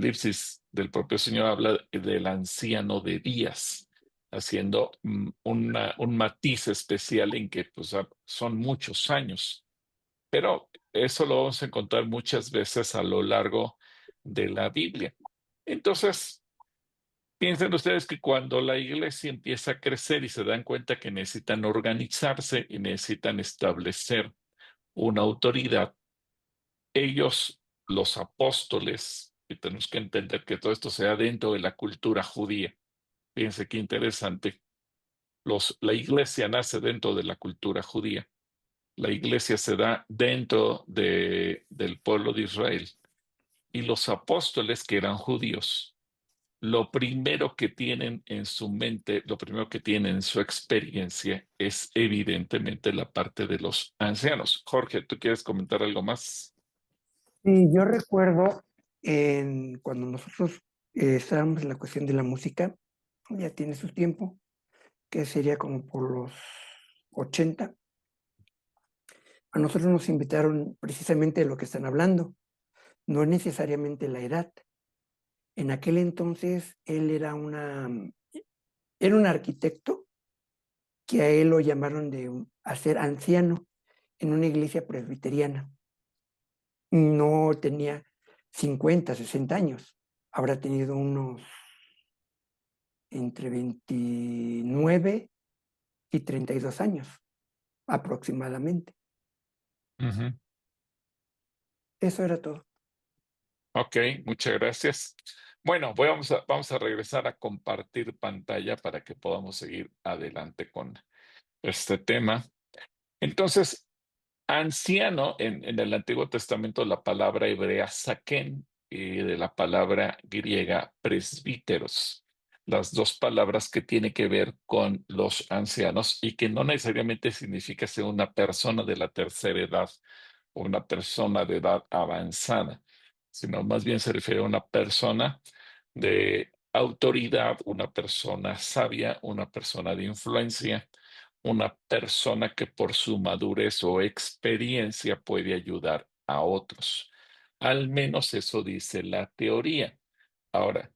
Apocalipsis del propio Señor habla del anciano de días, haciendo un matiz especial en que pues, son muchos años. Pero eso lo vamos a encontrar muchas veces a lo largo de la Biblia. Entonces, piensen ustedes que cuando la iglesia empieza a crecer y se dan cuenta que necesitan organizarse y necesitan establecer una autoridad, ellos, los apóstoles, y tenemos que entender que todo esto se da dentro de la cultura judía. Fíjense qué interesante. La iglesia nace dentro de la cultura judía. La iglesia se da dentro del pueblo de Israel. Y los apóstoles, que eran judíos, lo primero que tienen en su mente, lo primero que tienen en su experiencia es evidentemente la parte de los ancianos. Jorge, ¿tú quieres comentar algo más? Y yo recuerdo cuando nosotros estábamos en la cuestión de la música, ya tiene su tiempo, que sería como por los 80. A nosotros nos invitaron precisamente de lo que están hablando, no necesariamente la edad. En aquel entonces él era un arquitecto que a él lo llamaron a ser anciano en una iglesia presbiteriana. No tenía 50, 60 años, habrá tenido unos entre 29 y 32 años aproximadamente. Ujú. Eso era todo. Ok, muchas gracias. Bueno, vamos a regresar a compartir pantalla para que podamos seguir adelante con este tema. Entonces, anciano en el Antiguo Testamento, la palabra hebrea saken y de la palabra griega presbíteros, las dos palabras que tienen que ver con los ancianos y que no necesariamente significa ser una persona de la tercera edad o una persona de edad avanzada, sino más bien se refiere a una persona de autoridad, una persona sabia, una persona de influencia, una persona que por su madurez o experiencia puede ayudar a otros. Al menos eso dice la teoría. Ahora,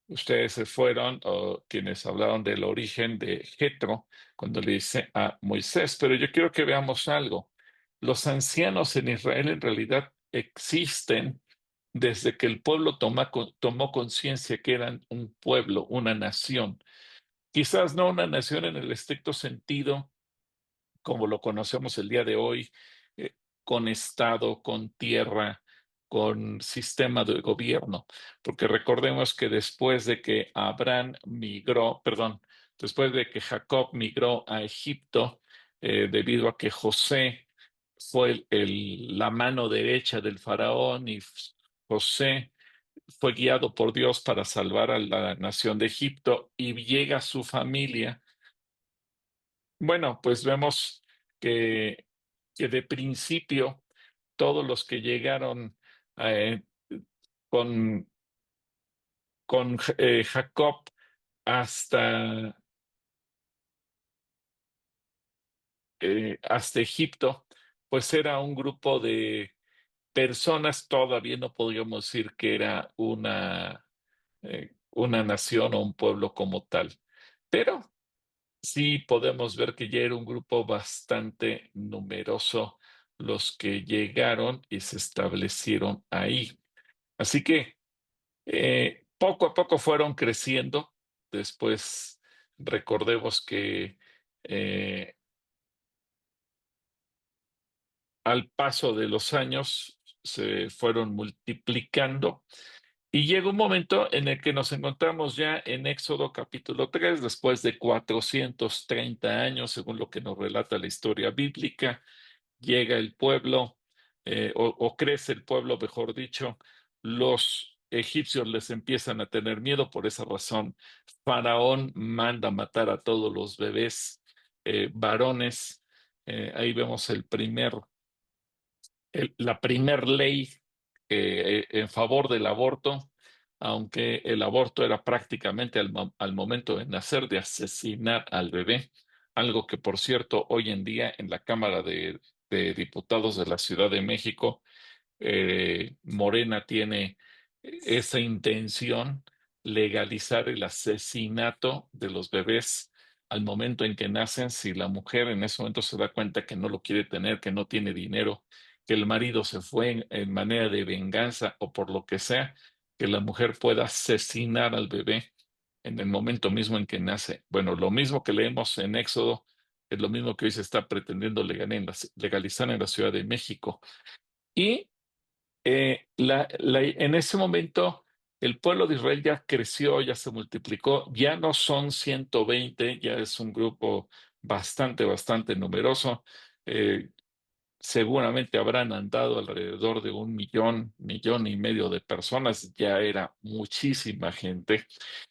ustedes se fueron, o quienes hablaron del origen de Jetro, cuando le dice a Moisés, pero yo quiero que veamos algo. Los ancianos en Israel en realidad existen desde que el pueblo tomó conciencia que eran un pueblo, una nación. Quizás no una nación en el estricto sentido como lo conocemos el día de hoy, eh, con Estado, con tierra, con sistema de gobierno. Porque recordemos que después de que Abraham migró, perdón, después de que Jacob migró a Egipto, debido a que José fue la mano derecha del faraón y José fue guiado por Dios para salvar a la nación de Egipto y llega su familia. Bueno, pues vemos que, que de principio todos los que llegaron eh, con, con Jacob hasta, hasta Egipto, pues era un grupo de personas, todavía no podríamos decir que era una nación o un pueblo como tal, pero sí podemos ver que ya era un grupo bastante numeroso los que llegaron y se establecieron ahí. Así que poco a poco fueron creciendo. Después recordemos que eh, al paso de los años se fueron multiplicando y llega un momento en el que nos encontramos ya en Éxodo capítulo 3 después de 430 años, según lo que nos relata la historia bíblica. Llega el pueblo, o crece el pueblo, mejor dicho, los egipcios les empiezan a tener miedo, por esa razón Faraón manda matar a todos los bebés varones. Ahí vemos la primer ley en favor del aborto, aunque el aborto era prácticamente al momento de nacer de asesinar al bebé, algo que por cierto hoy en día en la Cámara de Diputados de la Ciudad de México, Morena tiene esa intención, legalizar el asesinato de los bebés al momento en que nacen, si la mujer en ese momento se da cuenta que no lo quiere tener, que no tiene dinero, que el marido se fue en manera de venganza o por lo que sea, que la mujer pueda asesinar al bebé en el momento mismo en que nace. Bueno, lo mismo que leemos en Éxodo, es lo mismo que hoy se está pretendiendo legalizar en la Ciudad de México. Y en ese momento el pueblo de Israel ya creció, ya se multiplicó, ya no son 120, ya es un grupo bastante numeroso. Eh, Seguramente habrán andado alrededor de 1 millón, 1,5 millones de personas, ya era muchísima gente.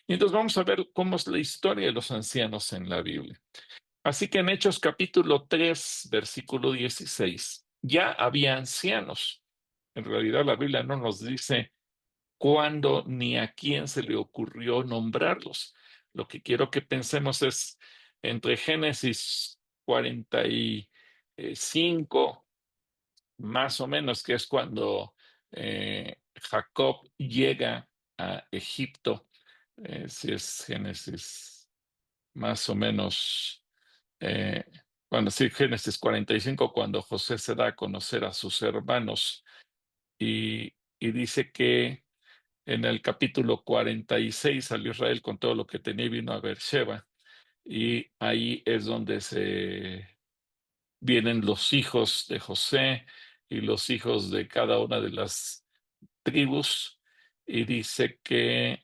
Y entonces vamos a ver cómo es la historia de los ancianos en la Biblia. Así que en Hechos capítulo 3, versículo 16, ya había ancianos. En realidad la Biblia no nos dice cuándo ni a quién se le ocurrió nombrarlos. Lo que quiero que pensemos es entre Génesis 45, más o menos, que es cuando Jacob llega a Egipto, si es Génesis más o menos, eh, bueno, sí, Génesis 45, cuando José se da a conocer a sus hermanos y dice que en el capítulo 46 salió Israel con todo lo que tenía y vino a Beersheba. Y ahí es donde se vienen los hijos de José y los hijos de cada una de las tribus. Y dice que,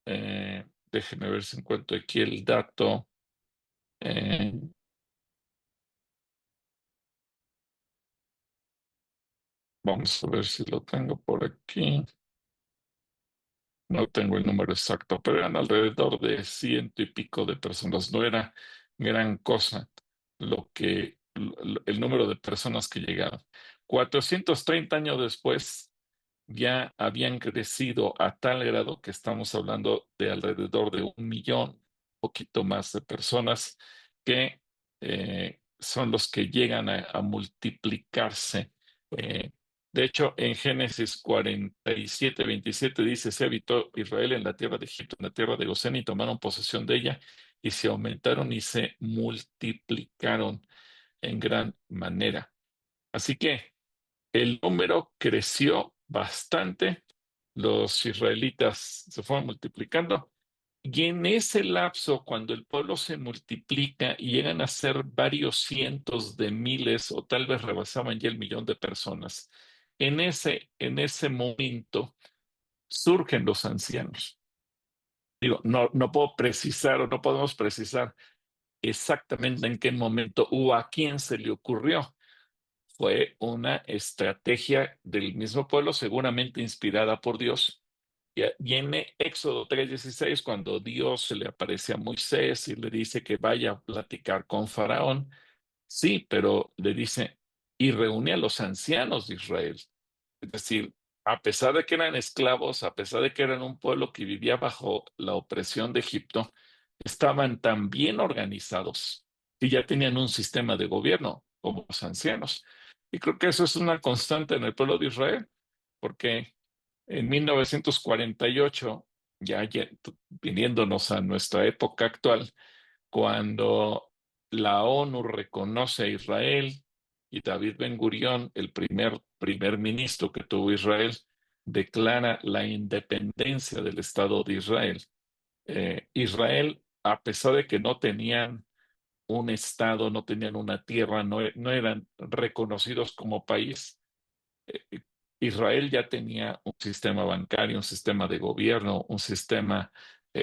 déjenme ver si encuentro aquí el dato. eh, Vamos a ver si lo tengo por aquí. No tengo el número exacto, pero eran alrededor de 100 y pico de personas. No era gran cosa el número de personas que llegaron. 430 años después, ya habían crecido a tal grado que estamos hablando de alrededor de 1 millón, poquito más de personas que son los que llegan a multiplicarse. Eh, de hecho, en Génesis 47, 27 dice, se habitó Israel en la tierra de Egipto, en la tierra de Gosén, y tomaron posesión de ella, y se aumentaron y se multiplicaron en gran manera. Así que el número creció bastante, los israelitas se fueron multiplicando, y en ese lapso, cuando el pueblo se multiplica y llegan a ser varios cientos de miles o tal vez rebasaban ya el millón de personas, en ese momento surgen los ancianos. Digo, no puedo precisar o no podemos precisar exactamente en qué momento o a quién se le ocurrió. Fue una estrategia del mismo pueblo, seguramente inspirada por Dios. Y en Éxodo 3:16, cuando Dios se le aparece a Moisés y le dice que vaya a platicar con Faraón, sí, pero le dice, y reúne a los ancianos de Israel. Es decir, a pesar de que eran esclavos, a pesar de que eran un pueblo que vivía bajo la opresión de Egipto, estaban tan bien organizados y ya tenían un sistema de gobierno como los ancianos. Y creo que eso es una constante en el pueblo de Israel, porque en 1948, viniéndonos a nuestra época actual, cuando la ONU reconoce a Israel y David Ben-Gurión, el primer ministro que tuvo Israel, declara la independencia del Estado de Israel. Israel, a pesar de que no tenían un Estado, no tenían una tierra, no eran reconocidos como país, eh, Israel ya tenía un sistema bancario, un sistema de gobierno, un sistema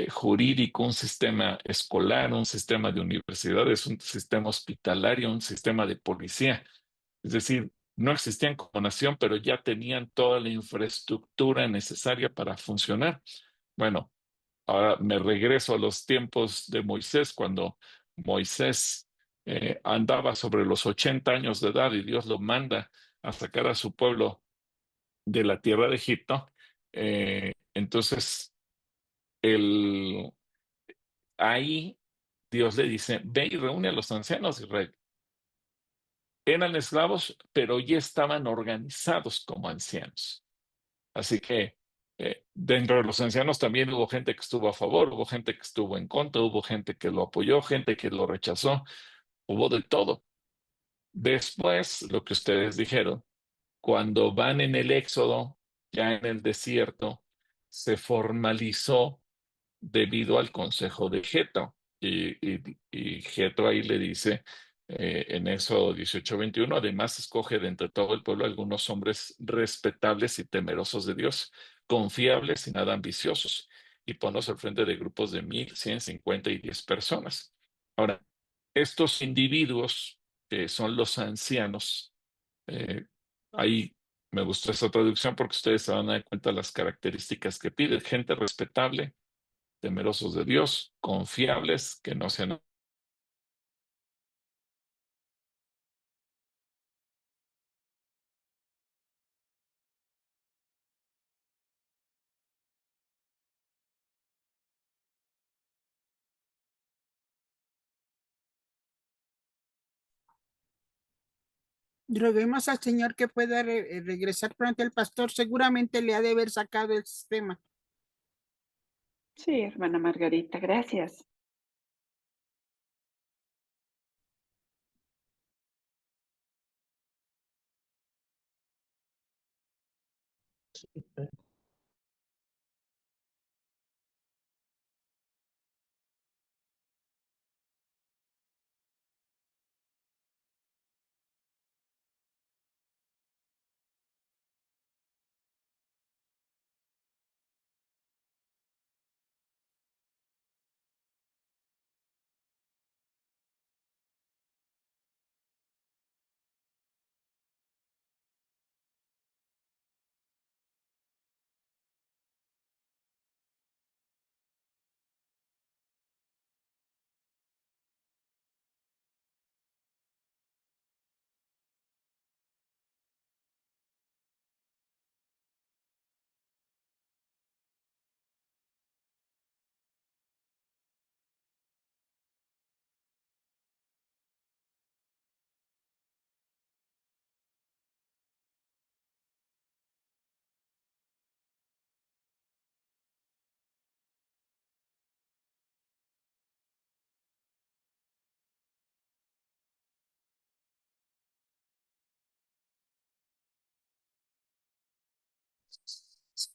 jurídico, un sistema escolar, un sistema de universidades, un sistema hospitalario, un sistema de policía. Es decir, no existían como nación, pero ya tenían toda la infraestructura necesaria para funcionar. Bueno, ahora me regreso a los tiempos de Moisés, cuando Moisés andaba sobre los 80 años de edad y Dios lo manda a sacar a su pueblo de la tierra de Egipto. Entonces, el, ahí Dios le dice, ve y reúne a los ancianos de Israel. Eran esclavos, pero ya estaban organizados como ancianos. Así que Dentro de los ancianos también hubo gente que estuvo a favor, hubo gente que estuvo en contra, hubo gente que lo apoyó, gente que lo rechazó, hubo de todo. Después, lo que ustedes dijeron, cuando van en el Éxodo, ya en el desierto, se formalizó debido al consejo de Jetro. Y Jetro ahí le dice en Éxodo 18:21, además escoge de entre todo el pueblo algunos hombres respetables y temerosos de Dios, confiables y nada ambiciosos, y ponlos al frente de grupos de 1,150 y 10 personas. Ahora, estos individuos, que son los ancianos, eh, ahí me gustó esa traducción porque ustedes se van a dar cuenta de las características que pide: gente respetable, temerosos de Dios, confiables, que no sean... Roguemos al Señor que pueda regresar pronto el pastor. Seguramente le ha de haber sacado el sistema. Sí, hermana Margarita, gracias.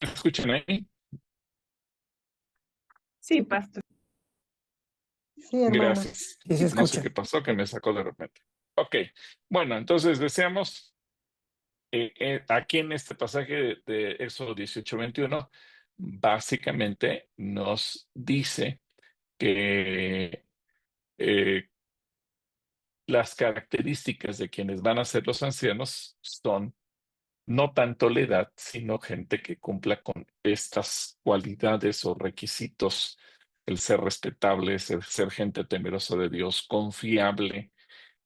¿Me escuchan ahí? Sí, pastor. Sí, hermano. Gracias. Sí se No sé escucha. qué pasó, que me sacó de repente. Ok, bueno, entonces deseamos, aquí en este pasaje de Éxodo 18:21, básicamente nos dice que las características de quienes van a ser los ancianos son no tanto la edad, sino gente que cumpla con estas cualidades o requisitos: el ser respetable, ser gente temerosa de Dios, confiable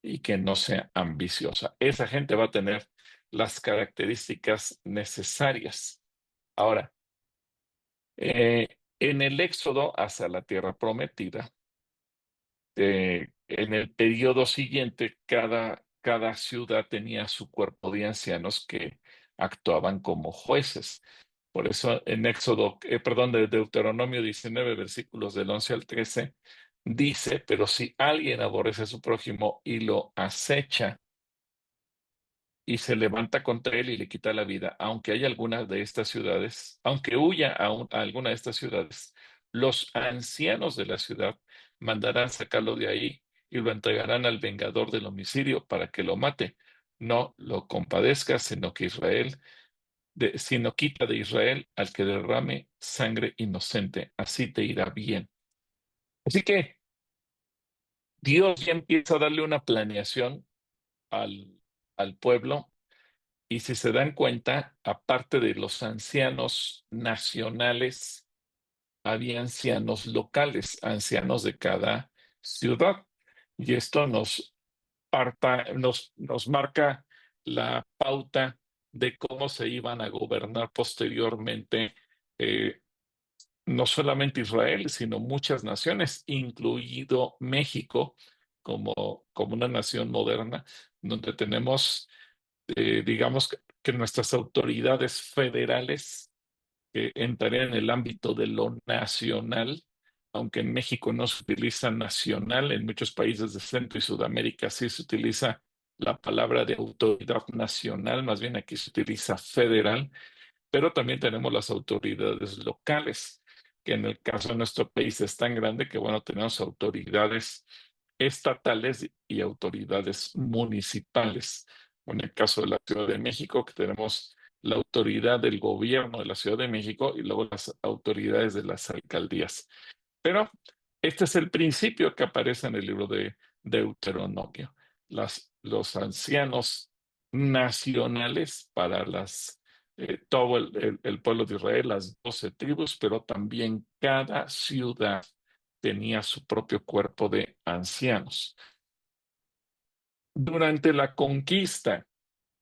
y que no sea ambiciosa. Esa gente va a tener las características necesarias. Ahora, en el éxodo hacia la tierra prometida, en el periodo siguiente, cada ciudad tenía su cuerpo de ancianos que actuaban como jueces. Por eso en perdón, de Deuteronomio 19, versículos del 11 al 13, dice: pero si alguien aborrece a su prójimo y lo acecha y se levanta contra él y le quita la vida, aunque haya alguna de estas ciudades, aunque huya a alguna de estas ciudades, los ancianos de la ciudad mandarán sacarlo de ahí y lo entregarán al vengador del homicidio para que lo mate. No lo compadezca, sino quita de Israel al que derrame sangre inocente. Así te irá bien. Así que Dios ya empieza a darle una planeación al pueblo. Y si se dan cuenta, aparte de los ancianos nacionales, había ancianos locales, ancianos de cada ciudad. Y esto nos marca la pauta de cómo se iban a gobernar posteriormente, eh, no solamente Israel, sino muchas naciones, incluido México, como una nación moderna, donde tenemos, digamos que nuestras autoridades federales que entraría en el ámbito de lo nacional, aunque en México no se utiliza nacional, en muchos países de Centro y Sudamérica sí se utiliza la palabra de autoridad nacional, más bien aquí se utiliza federal, pero también tenemos las autoridades locales, que en el caso de nuestro país es tan grande que, bueno, tenemos autoridades estatales y autoridades municipales. En el caso de la Ciudad de México, que tenemos la autoridad del gobierno de la Ciudad de México y luego las autoridades de las alcaldías. Pero este es el principio que aparece en el libro de Deuteronomio. Los ancianos nacionales para todo el pueblo de Israel, las 12 tribus, pero también cada ciudad tenía su propio cuerpo de ancianos. Durante la conquista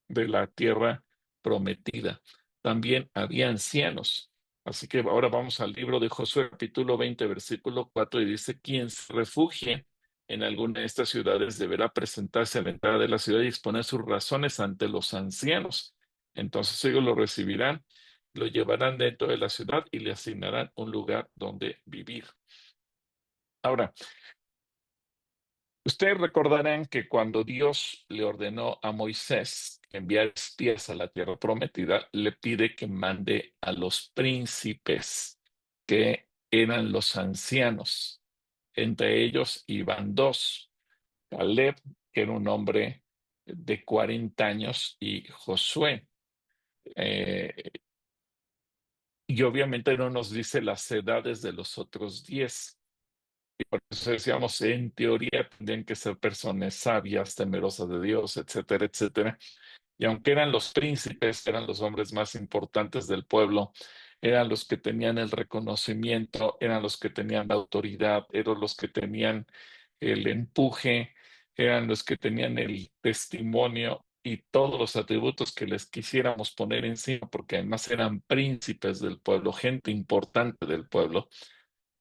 de la tierra prometida, también había ancianos. Así que ahora vamos al libro de Josué, capítulo 20, versículo 4, y dice: quien se refugie en alguna de estas ciudades deberá presentarse a la entrada de la ciudad y exponer sus razones ante los ancianos. Entonces ellos lo recibirán, lo llevarán dentro de la ciudad y le asignarán un lugar donde vivir. Ahora, ustedes recordarán que cuando Dios le ordenó a Moisés enviar espías a la tierra prometida, le pide que mande a los príncipes, que eran los ancianos. Entre ellos iban dos: Caleb, que era un hombre de 40 años, y Josué. Eh, y obviamente no nos dice las edades de los otros 10. Por eso decíamos, en teoría tendrían que ser personas sabias, temerosas de Dios, etcétera, etcétera. Y aunque eran los príncipes, eran los hombres más importantes del pueblo, eran los que tenían el reconocimiento, eran los que tenían la autoridad, eran los que tenían el empuje, eran los que tenían el testimonio y todos los atributos que les quisiéramos poner encima, porque además eran príncipes del pueblo, gente importante del pueblo.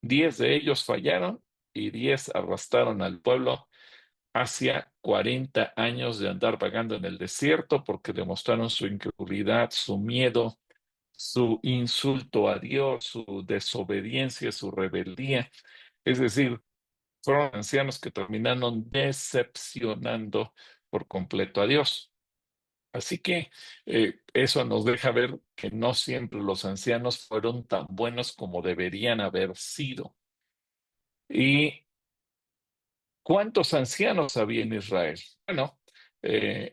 10 de ellos fallaron y 10 arrastraron al pueblo hacia 40 años de andar vagando en el desierto, porque demostraron su incredulidad, su miedo, su insulto a Dios, su desobediencia, su rebeldía. Es decir, fueron ancianos que terminaron decepcionando por completo a Dios. Así que eso nos deja ver que no siempre los ancianos fueron tan buenos como deberían haber sido. ¿Y cuántos ancianos había en Israel? Bueno,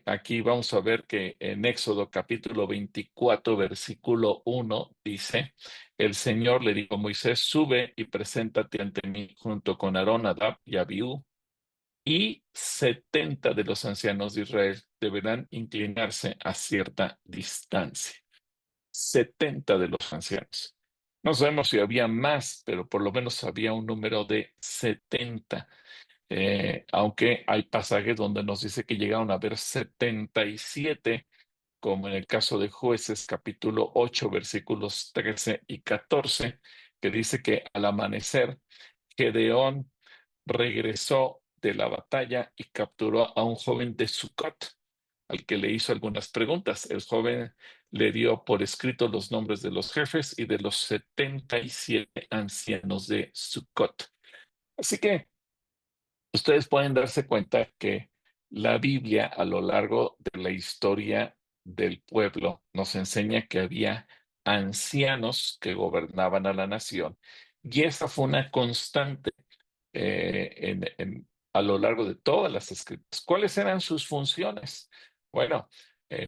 aquí vamos a ver que en Éxodo capítulo 24, versículo 1 dice: el Señor le dijo a Moisés: sube y preséntate ante mí junto con Aarón, Nadab y Abiú, y 70 de los ancianos de Israel deberán inclinarse a cierta distancia. 70 de los ancianos. No sabemos si había más, pero por lo menos había un número de 70. Aunque hay pasajes donde nos dice que llegaron a haber 77, como en el caso de Jueces capítulo 8, versículos 13 y 14, que dice que al amanecer Gedeón regresó de la batalla y capturó a un joven de Sucot, al que le hizo algunas preguntas. El joven le dio por escrito los nombres de los jefes y de los 77 ancianos de Sucot. Así que ustedes pueden darse cuenta que la Biblia, a lo largo de la historia del pueblo, nos enseña que había ancianos que gobernaban a la nación, y esa fue una constante a lo largo de todas las escrituras. ¿Cuáles eran sus funciones? Bueno,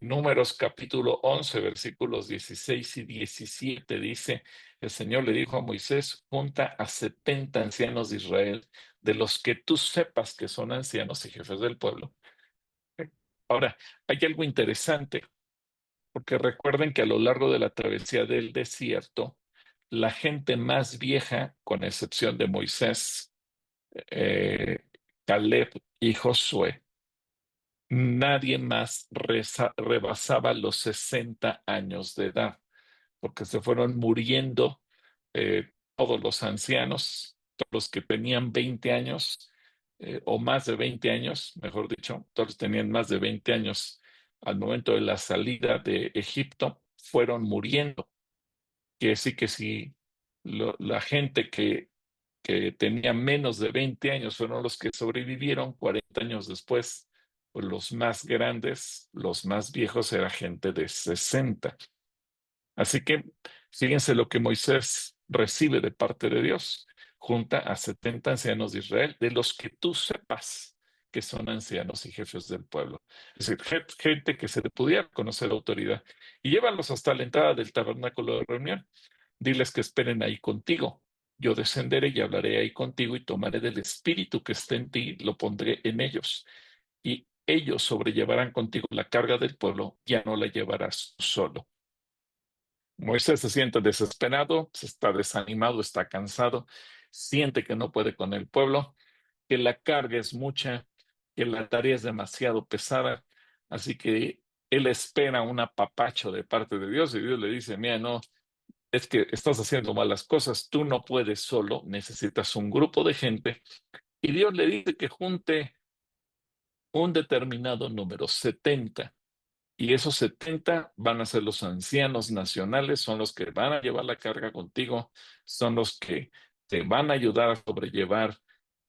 Números capítulo 11, versículos 16 y 17 dice: el Señor le dijo a Moisés: junta a 70 ancianos de Israel, de los que tú sepas que son ancianos y jefes del pueblo. Ahora, hay algo interesante, porque recuerden que a lo largo de la travesía del desierto, la gente más vieja, con excepción de Moisés, eh, Caleb y Josué, nadie más rebasaba los 60 años de edad, porque se fueron muriendo todos los ancianos, todos los que tenían 20 años o más de 20 años, mejor dicho, todos tenían más de 20 años al momento de la salida de Egipto, fueron muriendo. que sí que sí, la gente que tenía menos de 20 años fueron los que sobrevivieron 40 años después. Pues los más grandes, los más viejos, era gente de 60. Así que fíjense lo que Moisés recibe de parte de Dios. Junta a 70 ancianos de Israel, de los que tú sepas que son ancianos y jefes del pueblo. Es decir, gente que se le pudiera conocer autoridad. Y llévalos hasta la entrada del tabernáculo de reunión. Diles que esperen ahí contigo. Yo descenderé y hablaré ahí contigo y tomaré del espíritu que está en ti, lo pondré en ellos. Y ellos sobrellevarán contigo la carga del pueblo, ya no la llevarás tú solo. Moisés se siente desesperado, se está desanimado, está cansado, siente que no puede con el pueblo, que la carga es mucha, que la tarea es demasiado pesada, así que él espera un apapacho de parte de Dios y Dios le dice, mira, no, es que estás haciendo malas cosas, tú no puedes solo, necesitas un grupo de gente y Dios le dice que junte un determinado número, 70. Y esos 70 van a ser los ancianos nacionales, son los que van a llevar la carga contigo, son los que te van a ayudar a sobrellevar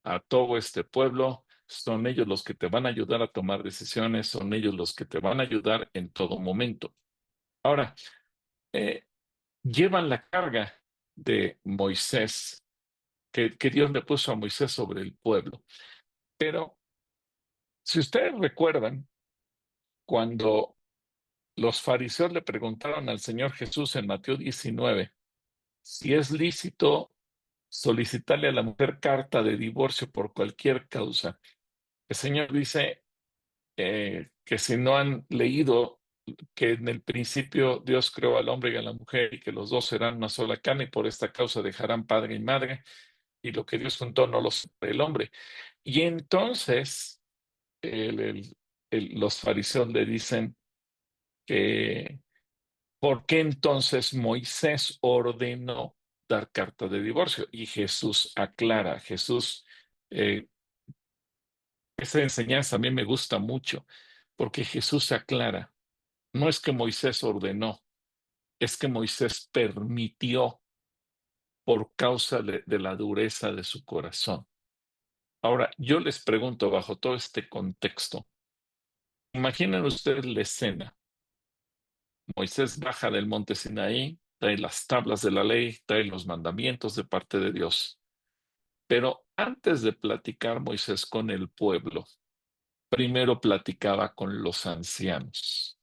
a todo este pueblo, son ellos los que te van a ayudar a tomar decisiones, son ellos los que te van a ayudar en todo momento. Ahora, eh, llevan la carga de Moisés, que Dios le puso a Moisés sobre el pueblo. Pero si ustedes recuerdan, cuando los fariseos le preguntaron al Señor Jesús en Mateo 19 si es lícito solicitarle a la mujer carta de divorcio por cualquier causa. El Señor dice que si no han leído que en el principio Dios creó al hombre y a la mujer y que los dos serán una sola carne y por esta causa dejarán padre y madre y lo que Dios juntó no lo separe el hombre. Y entonces el- el- los fariseos le dicen que ¿por qué entonces Moisés ordenó dar carta de divorcio? Y Jesús aclara, eh, esa enseñanza a mí me gusta mucho, porque Jesús aclara, no es que Moisés ordenó, es que Moisés permitió por causa de la dureza de su corazón. Ahora, yo les pregunto bajo todo este contexto, imaginen ustedes la escena. Moisés baja del monte Sinaí, trae las tablas de la ley, trae los mandamientos de parte de Dios. Pero antes de platicar Moisés con el pueblo, primero platicaba con los ancianos.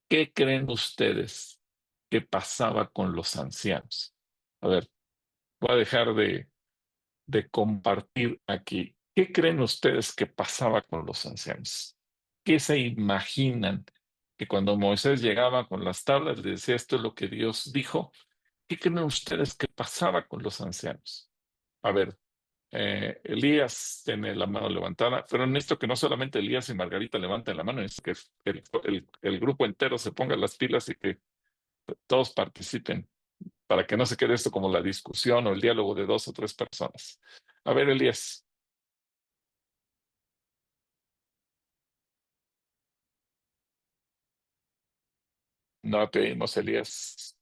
¿Qué creen ustedes que pasaba con los ancianos? A ver, voy a dejar de compartir aquí. ¿Qué creen ustedes que pasaba con los ancianos? ¿Qué se imaginan que cuando Moisés llegaba con las tablas le decía esto es lo que Dios dijo? ¿Qué creen ustedes que pasaba con los ancianos? A ver, Elías tiene la mano levantada, pero necesito que no solamente Elías y Margarita levanten la mano, necesito que el grupo entero se ponga las pilas y que todos participen para que no se quede esto como la discusión o el diálogo de dos o tres personas. A ver, Elías. No te oímos, Elías.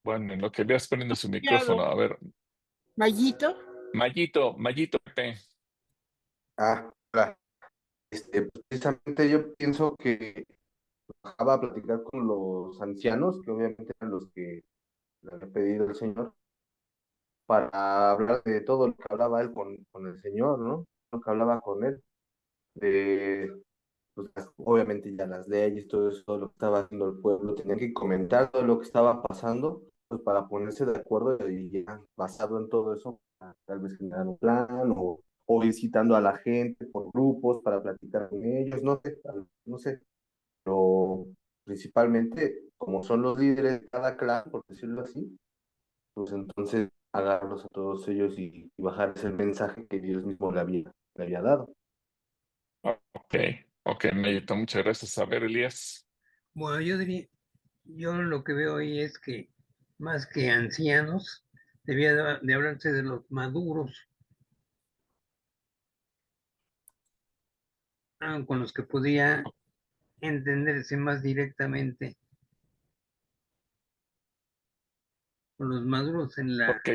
Bueno, en lo que Elías poniendo su micrófono. A ver, Mayito. Mayito, Pepe. Hola. Precisamente yo pienso que acaba de platicar con los ancianos, que obviamente eran los que le había pedido el Señor, para hablar de todo lo que hablaba él con el Señor, ¿no? Lo que hablaba con él, de, pues, obviamente ya las leyes, todo eso, todo lo que estaba haciendo el pueblo, tenían que comentar todo lo que estaba pasando, pues para ponerse de acuerdo y ya, basado en todo eso, tal vez generar un plan o visitando a la gente por grupos para platicar con ellos, no sé, pero principalmente, como son los líderes de cada clan, por decirlo así, pues entonces agarrarlos a todos ellos y bajarles el mensaje que Dios mismo le había dado. Ok, ok, Mayito, muchas gracias. A ver, Elías. Bueno, yo diría, yo lo que veo ahí es que más que ancianos, debía de hablarse de los maduros. con los que podía entenderse más directamente con los maduros en Ok,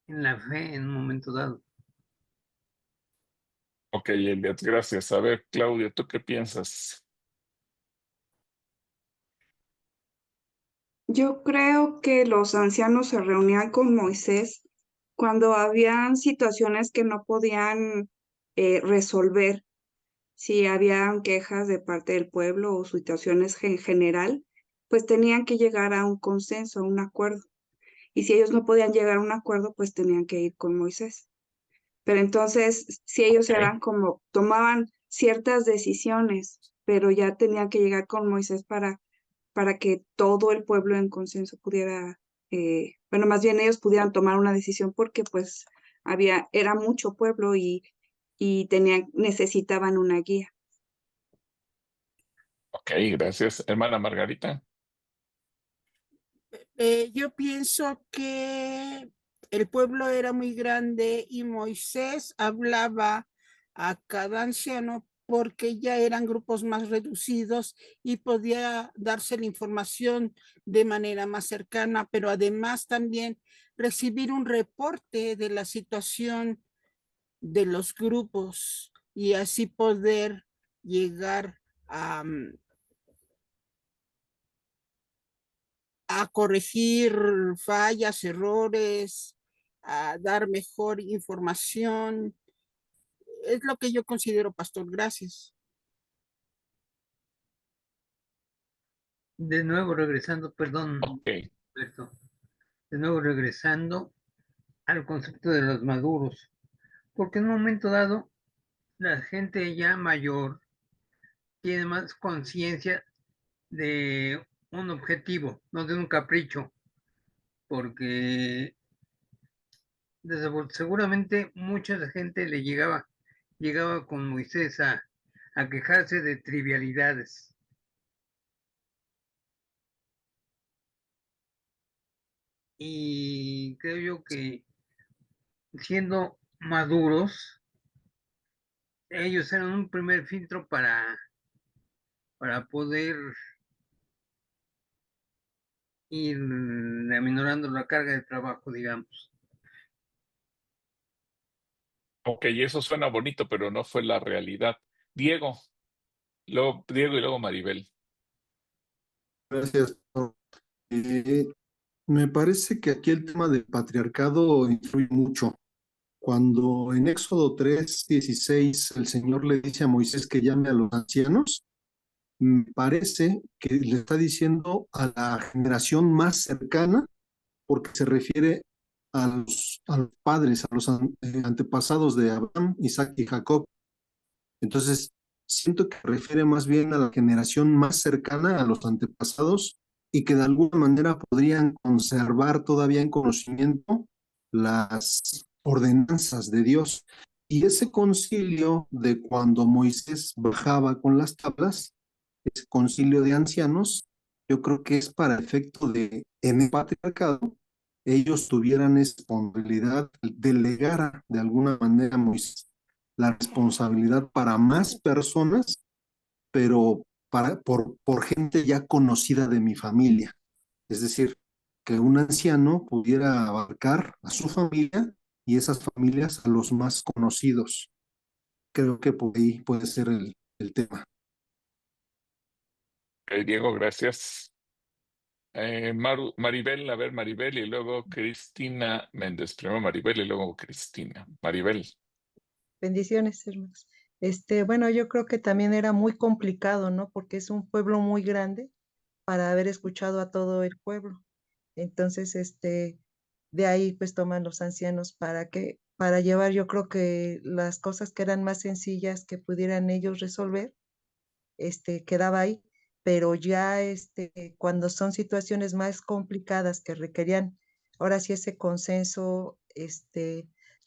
la fe en un momento dado. ok, Elliot, gracias. A ver, Claudia, ¿tú qué piensas? Yo creo que los ancianos se reunían con Moisés cuando habían situaciones que no podían resolver, si habían quejas de parte del pueblo o situaciones en general, pues tenían que llegar a un consenso, a un acuerdo. Y si ellos no podían llegar a un acuerdo, pues tenían que ir con Moisés. Pero entonces, si ellos Ok, eran como, tomaban ciertas decisiones, pero ya tenían que llegar con Moisés para que todo el pueblo en consenso pudiera, bueno, más bien ellos pudieran tomar una decisión porque pues era mucho pueblo y necesitaban una guía. ok, gracias. Hermana Margarita. Yo pienso que el pueblo era muy grande y Moisés hablaba a cada anciano porque ya eran grupos más reducidos y podía darse la información de manera más cercana, pero además también recibir un reporte de la situación de los grupos y así poder llegar a corregir fallas, errores, a dar mejor información. Es lo que yo considero, pastor. Gracias. De nuevo regresando, perdón, Ok, Alberto, de nuevo regresando al concepto de los maduros, porque en un momento dado la gente ya mayor tiene más conciencia de un objetivo, no de un capricho, porque seguramente mucha gente llegaba con Moisés a quejarse de trivialidades. Y creo yo que siendo maduros, ellos eran un primer filtro para poder ir aminorando la carga de trabajo, digamos. ok, eso suena bonito, pero no fue la realidad. Diego, Diego y luego Maribel. Gracias. Eh, Me parece que aquí el tema del patriarcado influye mucho. Cuando en Éxodo 3:16 el Señor le dice a Moisés que llame a los ancianos, me parece que le está diciendo a la generación más cercana, porque se refiere a los padres, a los antepasados de Abraham, Isaac y Jacob. Entonces, siento que refiere más bien a la generación más cercana a los antepasados y que de alguna manera podrían conservar todavía en conocimiento las ordenanzas de Dios. Y ese concilio de cuando Moisés bajaba con las tablas, ese concilio de ancianos, yo creo que es para efecto de en el patriarcado ellos tuvieran responsabilidad, delegara de alguna manera a Moisés la responsabilidad para más personas, pero por gente ya conocida de mi familia. Es decir, que un anciano pudiera abarcar a su familia y esas familias a los más conocidos. Creo que por ahí puede ser el tema. Ok, Diego, gracias. Maribel, a ver, Maribel y luego Cristina Méndez. Primero Maribel y luego Cristina. Maribel. Bendiciones, hermanos. Bueno, yo creo que también era muy complicado, ¿no? Porque es un pueblo muy grande para haber escuchado a todo el pueblo. Entonces, de ahí pues toman los ancianos para llevar, yo creo que las cosas que eran más sencillas que pudieran ellos resolver, quedaba ahí. Pero ya, cuando son situaciones más complicadas que requerían, ahora sí ese consenso,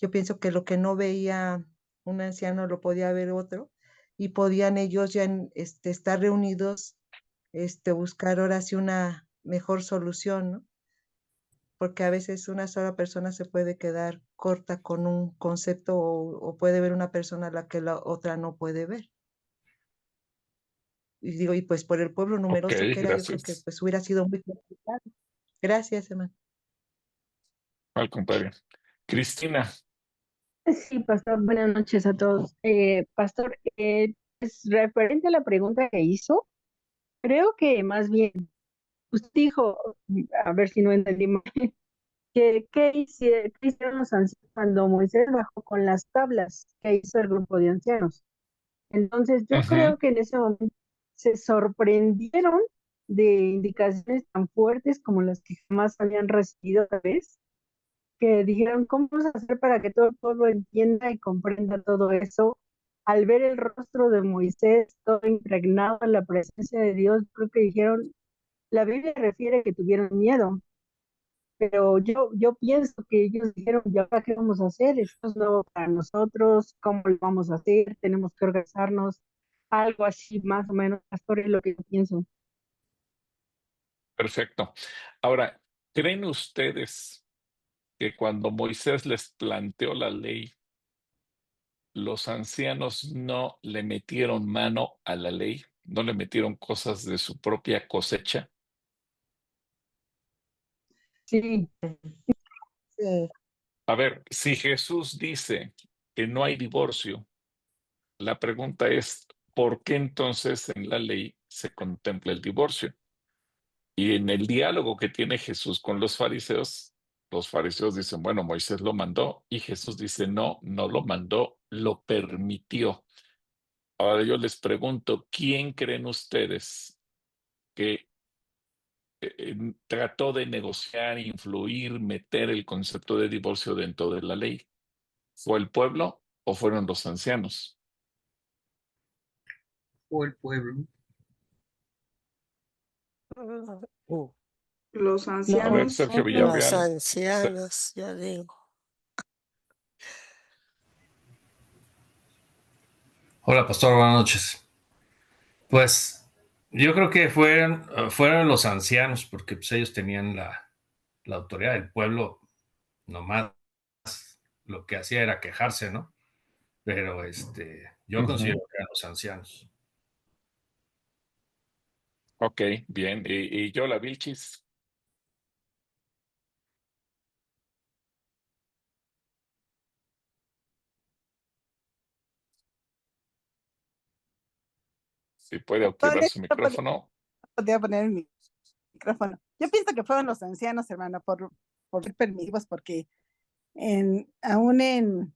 yo pienso que lo que no veía un anciano lo podía ver otro y podían ellos ya estar reunidos, buscar ahora sí una mejor solución, ¿no? porque a veces una sola persona se puede quedar corta con un concepto o puede ver una persona a la que la otra no puede ver. Y digo, y pues por el pueblo Ok, numeroso que era, yo creo que gracias. pues hubiera sido muy complicado. Gracias, hermano. Al contrario. Cristina, Sí, pastor, buenas noches a todos. Pastor, pues, referente a la pregunta que hizo, creo que más bien usted dijo, a ver si no entendí mal, que qué hicieron los ancianos cuando Moisés bajó con las tablas que hizo el grupo de ancianos. Entonces, yo ujú, creo que en ese momento se sorprendieron de indicaciones tan fuertes como las que jamás habían recibido otra vez, que dijeron, ¿cómo vamos a hacer para que todo el pueblo entienda y comprenda todo eso? Al ver el rostro de Moisés todo impregnado en la presencia de Dios, creo que dijeron, la Biblia refiere que tuvieron miedo, pero yo pienso que ellos dijeron, ¿ya ahora qué vamos a hacer? Esto es nuevo para nosotros, ¿cómo lo vamos a hacer? Tenemos que organizarnos, algo así más o menos, pastor, es lo que yo pienso. perfecto. Ahora, ¿creen ustedes que cuando Moisés les planteó la ley, los ancianos no le metieron mano a la ley, no le metieron cosas de su propia cosecha? Sí, Sí. A ver, si Jesús dice que no hay divorcio, la pregunta es, ¿por qué entonces en la ley se contempla el divorcio? Y en el diálogo que tiene Jesús con los fariseos dicen, bueno, Moisés lo mandó, y Jesús dice, no, no lo mandó, lo permitió. Ahora yo les pregunto, ¿quién creen ustedes que trató de negociar, influir, meter el concepto de divorcio dentro de la ley? ¿Fue el pueblo o fueron los ancianos? O el pueblo. Los A ver, ancianos. Sergio Los Villarreal. ancianos, yo digo. Hola, pastor, buenas noches. Pues yo creo que fueron los ancianos, porque pues, ellos tenían la autoridad del pueblo, nomás lo que hacía era quejarse, ¿no? Pero yo considero Ujú. que eran los ancianos. Ok, bien. Y yo, la Vilchis, si puede Pastor, activar es su que no micrófono. podía poner el micrófono. Yo pienso que fueron los ancianos, hermano, por ser permisivos, porque aún en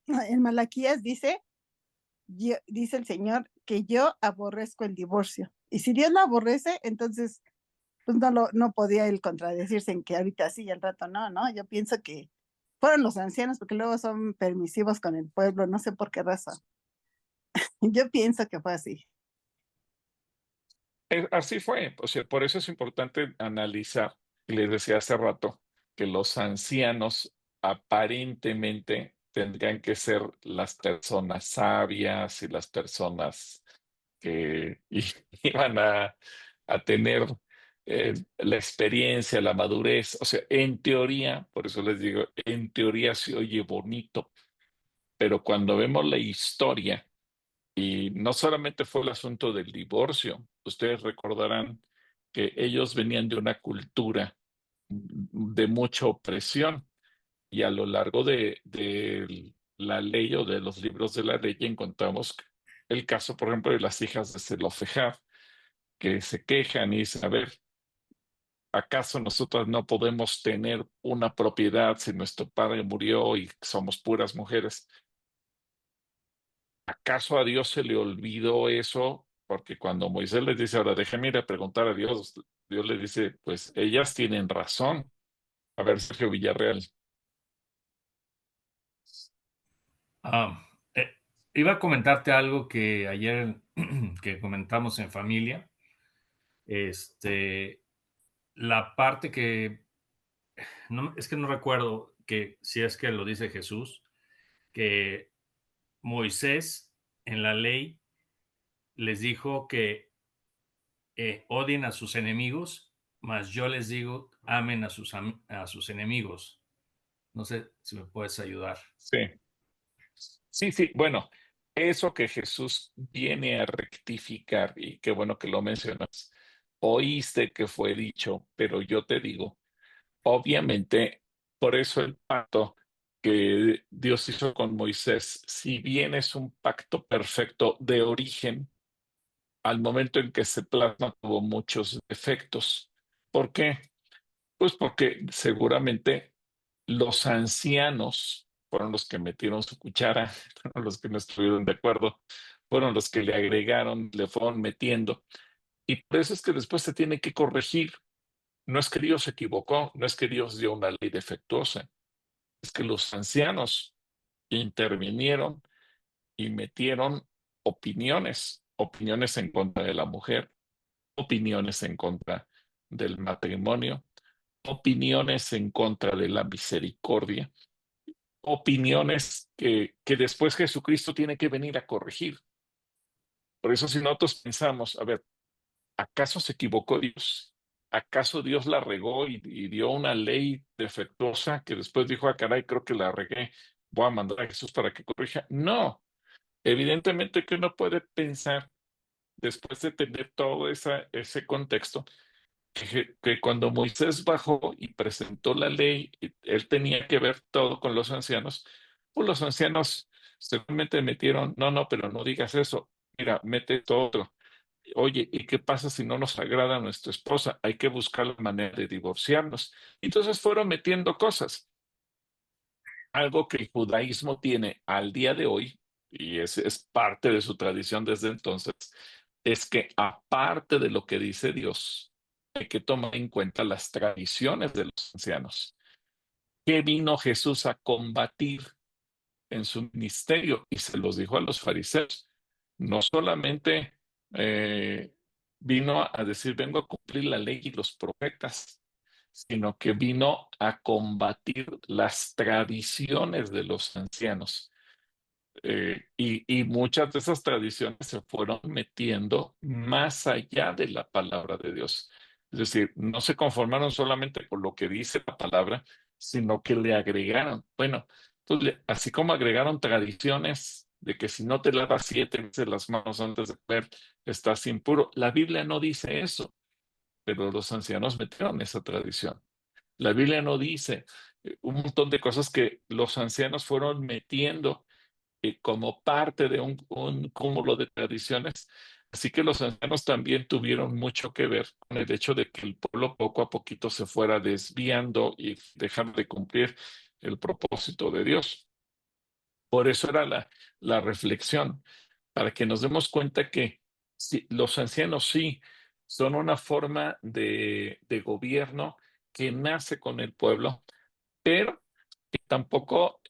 Malaquías dice el Señor que yo aborrezco el divorcio. Y si Dios lo aborrece, entonces pues no podía él contradecirse en que ahorita sí y al rato no, ¿no? Yo pienso que fueron los ancianos porque luego son permisivos con el pueblo, no sé por qué razón. Yo pienso que fue así. Así fue. O sea, por eso es importante analizar, y les decía hace rato, que los ancianos aparentemente tendrían que ser las personas sabias y las personas que iban a tener la experiencia, la madurez. O sea, en teoría, por eso les digo, en teoría se oye bonito, pero cuando vemos la historia, y no solamente fue el asunto del divorcio, ustedes recordarán que ellos venían de una cultura de mucha opresión y a lo largo de la ley o de los libros de la ley encontramos el caso, por ejemplo, de las hijas de Zelofejad, que se quejan y dicen, a ver, ¿acaso nosotras no podemos tener una propiedad si nuestro padre murió y somos puras mujeres? ¿Acaso a Dios se le olvidó eso? Porque cuando Moisés les dice, ahora déjame ir a preguntar a Dios, Dios le dice, pues ellas tienen razón. A ver, Sergio Villarreal. Ah, iba a comentarte algo que ayer que comentamos en familia. La parte que no, es que no recuerdo que si es que lo dice Jesús, que Moisés en la ley les dijo que odien a sus enemigos mas yo les digo, amen a sus enemigos. No sé si me puedes ayudar. Sí, bueno, eso que Jesús viene a rectificar, y qué bueno que lo mencionas, oíste que fue dicho, pero yo te digo, obviamente, por eso el pacto que Dios hizo con Moisés, si bien es un pacto perfecto de origen, al momento en que se plasma tuvo muchos defectos. ¿Por qué? Pues porque seguramente los ancianos fueron los que metieron su cuchara, fueron los que no estuvieron de acuerdo, fueron los que le agregaron, le fueron metiendo. Y por eso es que después se tiene que corregir. No es que Dios se equivocó, no es que Dios dio una ley defectuosa, es que los ancianos intervinieron y metieron opiniones en contra de la mujer, opiniones en contra del matrimonio, opiniones en contra de la misericordia, opiniones que después Jesucristo tiene que venir a corregir. Por eso si nosotros pensamos, a ver, ¿acaso se equivocó Dios? ¿Acaso Dios la regó y dio una ley defectuosa que después dijo, ah, caray, creo que la regué, voy a mandar a Jesús para que corrija? No, evidentemente que uno puede pensar, después de tener todo ese contexto, que cuando Moisés bajó y presentó la ley, él tenía que ver todo con los ancianos, pues los ancianos seguramente metieron, no, pero no digas eso, mira, mete todo otro. Oye, ¿y qué pasa si no nos agrada a nuestra esposa? Hay que buscar la manera de divorciarnos. Entonces fueron metiendo cosas. Algo que el judaísmo tiene al día de hoy, y es parte de su tradición desde entonces, es que aparte de lo que dice Dios, hay que tomar en cuenta las tradiciones de los ancianos. ¿Qué vino Jesús a combatir en su ministerio? Y se los dijo a los fariseos. No solamente eh, vino a decir, vengo a cumplir la ley y los profetas, sino que vino a combatir las tradiciones de los ancianos. Y muchas de esas tradiciones se fueron metiendo más allá de la palabra de Dios. Es decir, no se conformaron solamente con lo que dice la palabra, sino que le agregaron. Bueno, entonces, así como agregaron tradiciones de que si no te lavas 7 veces las manos antes de comer, estás impuro. La Biblia no dice eso, pero los ancianos metieron esa tradición. La Biblia no dice un montón de cosas que los ancianos fueron metiendo como parte de un cúmulo de tradiciones. Así que los ancianos también tuvieron mucho que ver con el hecho de que el pueblo poco a poquito se fuera desviando y dejar de cumplir el propósito de Dios. Por eso era la reflexión, para que nos demos cuenta que los ancianos sí son una forma de gobierno que nace con el pueblo, pero que tampoco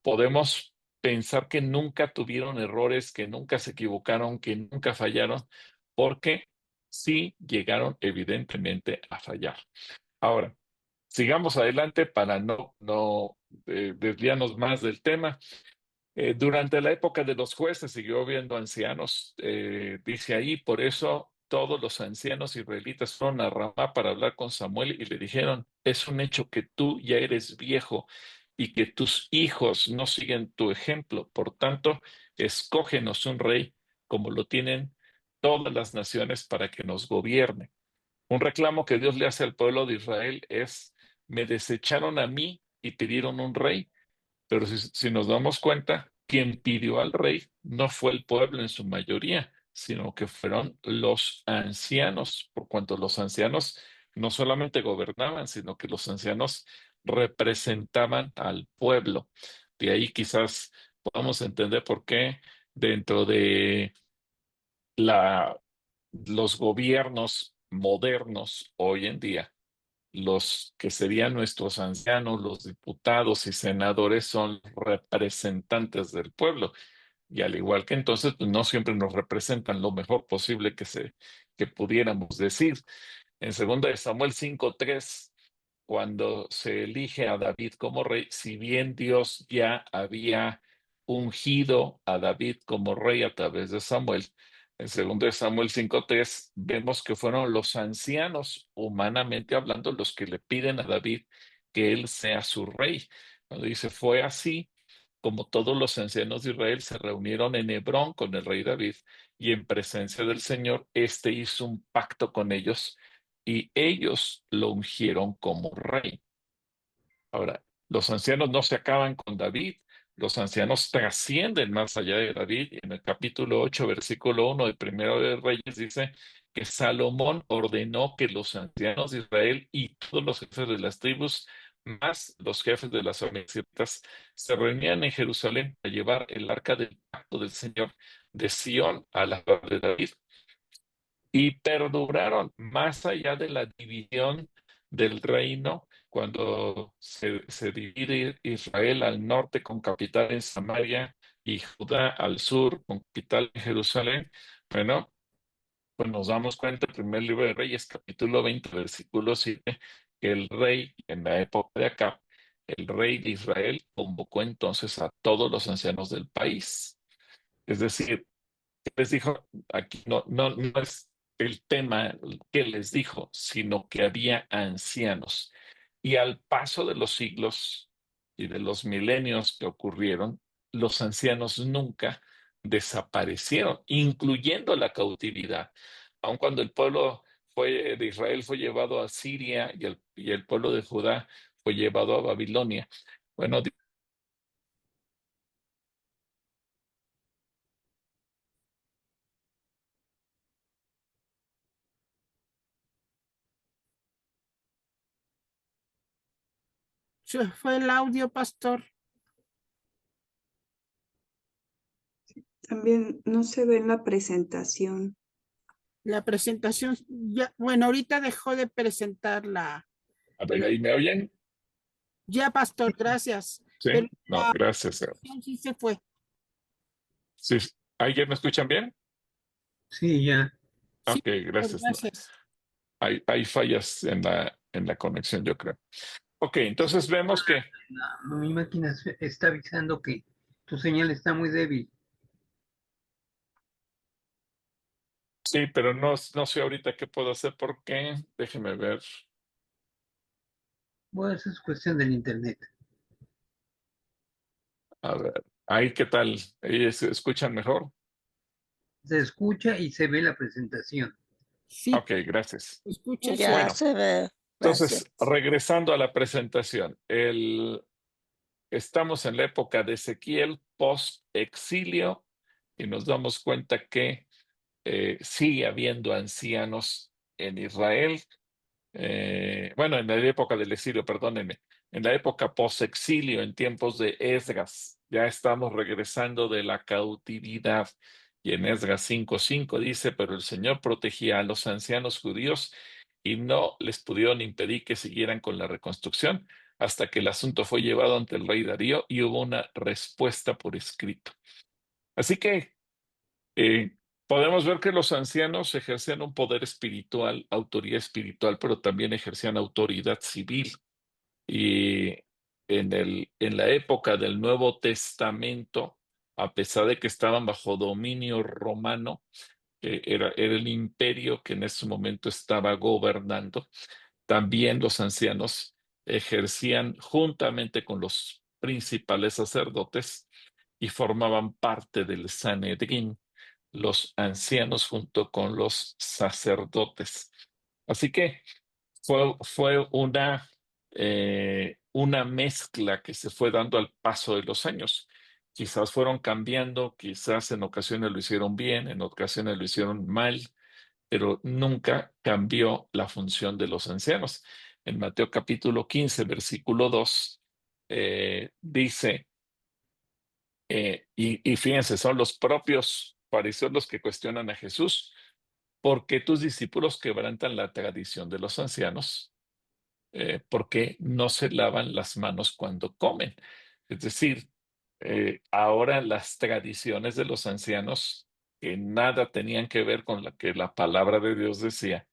podemos pensar que nunca tuvieron errores, que nunca se equivocaron, que nunca fallaron, porque sí llegaron evidentemente a fallar. Ahora, sigamos adelante para no desviarnos más del tema. Durante la época de los jueces siguió habiendo ancianos, dice ahí, por eso todos los ancianos israelitas fueron a Ramá para hablar con Samuel y le dijeron, es un hecho que tú ya eres viejo y que tus hijos no siguen tu ejemplo, por tanto, escógenos un rey como lo tienen todas las naciones para que nos gobierne. Un reclamo que Dios le hace al pueblo de Israel es, me desecharon a mí y pidieron un rey. Pero si nos damos cuenta, quien pidió al rey no fue el pueblo en su mayoría, sino que fueron los ancianos, por cuanto los ancianos no solamente gobernaban, sino que los ancianos representaban al pueblo. De ahí quizás podamos entender por qué dentro de la, los gobiernos modernos hoy en día, los que serían nuestros ancianos, los diputados y senadores son representantes del pueblo. Y al igual que entonces, pues no siempre nos representan lo mejor posible que pudiéramos decir. En 2 Samuel 5:3, cuando se elige a David como rey, si bien Dios ya había ungido a David como rey a través de Samuel, en 2 Samuel 5:3, vemos que fueron los ancianos, humanamente hablando, los que le piden a David que él sea su rey. Cuando dice, fue así como todos los ancianos de Israel se reunieron en Hebrón con el rey David y en presencia del Señor, éste hizo un pacto con ellos y ellos lo ungieron como rey. Ahora, los ancianos no se acaban con David, los ancianos trascienden más allá de David. Y en el capítulo 8, versículo 1 de Primero de Reyes dice que Salomón ordenó que los ancianos de Israel y todos los jefes de las tribus, más los jefes de las familias, se reunían en Jerusalén para llevar el arca del pacto del Señor de Sión a la ciudad de David y perduraron más allá de la división del reino, cuando se divide Israel al norte con capital en Samaria y Judá al sur con capital en Jerusalén. Bueno, pues nos damos cuenta, el primer libro de Reyes, capítulo 20, versículo 7, que el rey, en la época de Acab, el rey de Israel convocó entonces a todos los ancianos del país. Es decir, les dijo, aquí no es el tema que les dijo, sino que había ancianos. Y al paso de los siglos y de los milenios que ocurrieron, los ancianos nunca desaparecieron, incluyendo la cautividad. Aun cuando el pueblo de Israel fue llevado a Siria y el pueblo de Judá fue llevado a Babilonia. Bueno, Se fue el audio, pastor. También no se ve en la presentación. La presentación, ya, bueno, ahorita dejó de presentarla. a ver, ¿ahí me oyen? Ya, pastor, gracias. Sí, Pero no, la gracias. presentación sí se fue. Sí, ¿alguien me escuchan bien? Sí, ya. Sí, Ok, gracias. No, gracias. hay fallas en la conexión, yo creo. Ok, entonces vemos que Mi máquina está avisando que tu señal está muy débil. sí, pero no sé ahorita qué puedo hacer porque déjeme ver. Bueno, eso es cuestión del internet. A ver, ahí qué tal. ¿Ahí se escuchan mejor? Se escucha y se ve la presentación. Sí, Ok, gracias. escucha. Ya Bueno, se ve. entonces, Gracias. regresando a la presentación, estamos en la época de Ezequiel, post-exilio, y nos damos cuenta que sigue habiendo ancianos en Israel. Bueno, en la época del exilio, perdónenme, en la época post-exilio, en tiempos de Esdras, ya estamos regresando de la cautividad. Y en Esdras 5:5 dice, pero el Señor protegía a los ancianos judíos y no les pudieron impedir que siguieran con la reconstrucción hasta que el asunto fue llevado ante el rey Darío y hubo una respuesta por escrito. Así que eh, podemos ver que los ancianos ejercían un poder espiritual, autoridad espiritual, pero también ejercían autoridad civil. Y en la época del Nuevo Testamento, a pesar de que estaban bajo dominio romano, era el imperio que en ese momento estaba gobernando, también los ancianos ejercían juntamente con los principales sacerdotes y formaban parte del Sanedrín, los ancianos junto con los sacerdotes. Así que fue una mezcla que se fue dando al paso de los años. Quizás fueron cambiando, quizás en ocasiones lo hicieron bien, en ocasiones lo hicieron mal, pero nunca cambió la función de los ancianos. En Mateo capítulo 15, versículo 2, dice, y fíjense, son los propios fariseos los que cuestionan a Jesús, ¿por qué tus discípulos quebrantan la tradición de los ancianos? ¿Por qué no se lavan las manos cuando comen? Es decir, ahora las tradiciones de los ancianos, que nada tenían que ver con lo que la palabra de Dios decía,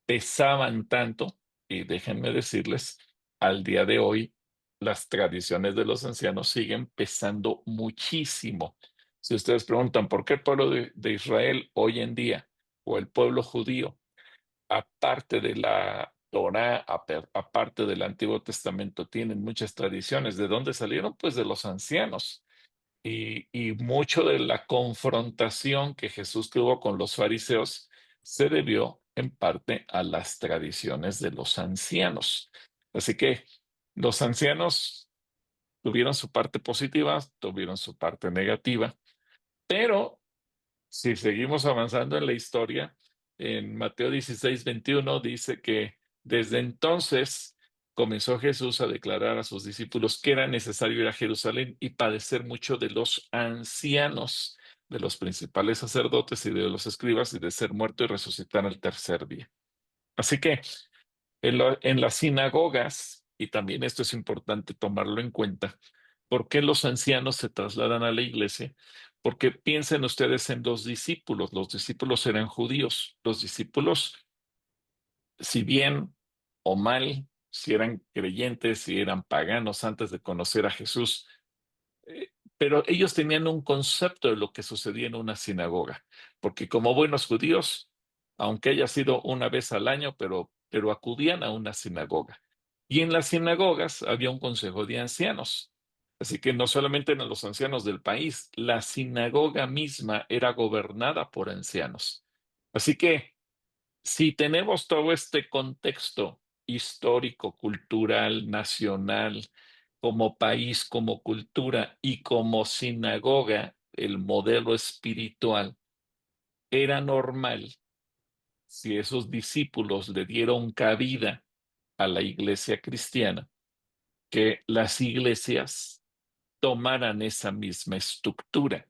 pesaban tanto, y déjenme decirles, al día de hoy, las tradiciones de los ancianos siguen pesando muchísimo. Si ustedes preguntan por qué el pueblo de Israel hoy en día, o el pueblo judío, aparte de la Torá, aparte del Antiguo Testamento, tienen muchas tradiciones. ¿De dónde salieron? Pues de los ancianos. Y mucho de la confrontación que Jesús tuvo con los fariseos se debió en parte a las tradiciones de los ancianos. Así que los ancianos tuvieron su parte positiva, tuvieron su parte negativa, pero si seguimos avanzando en la historia, en Mateo 16:21 dice que desde entonces comenzó Jesús a declarar a sus discípulos que era necesario ir a Jerusalén y padecer mucho de los ancianos, de los principales sacerdotes y de los escribas, y de ser muerto y resucitar al tercer día. Así que en las sinagogas, y también esto es importante tomarlo en cuenta, ¿por qué los ancianos se trasladan a la iglesia? Porque piensen ustedes en los discípulos. Los discípulos eran judíos. Los discípulos, si bien o mal, si eran creyentes, si eran paganos antes de conocer a Jesús, pero ellos tenían un concepto de lo que sucedía en una sinagoga, porque como buenos judíos, aunque haya sido una vez al año, pero acudían a una sinagoga. Y en las sinagogas había un consejo de ancianos. Así que no solamente eran los ancianos del país, la sinagoga misma era gobernada por ancianos. Así que si tenemos todo este contexto histórico, cultural, nacional, como país, como cultura y como sinagoga, el modelo espiritual, era normal si esos discípulos le dieron cabida a la iglesia cristiana, que las iglesias tomaran esa misma estructura.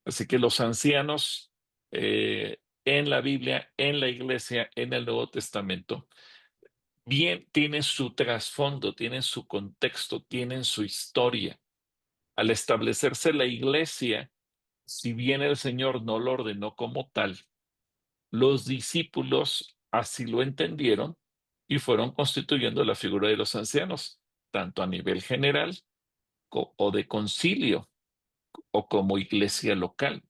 Así que los ancianos en la Biblia, en la iglesia, en el Nuevo Testamento, bien tienen su trasfondo, tienen su contexto, tienen su historia. Al establecerse la iglesia, si bien el Señor no lo ordenó como tal, los discípulos así lo entendieron y fueron constituyendo la figura de los ancianos, tanto a nivel general o de concilio o como iglesia local.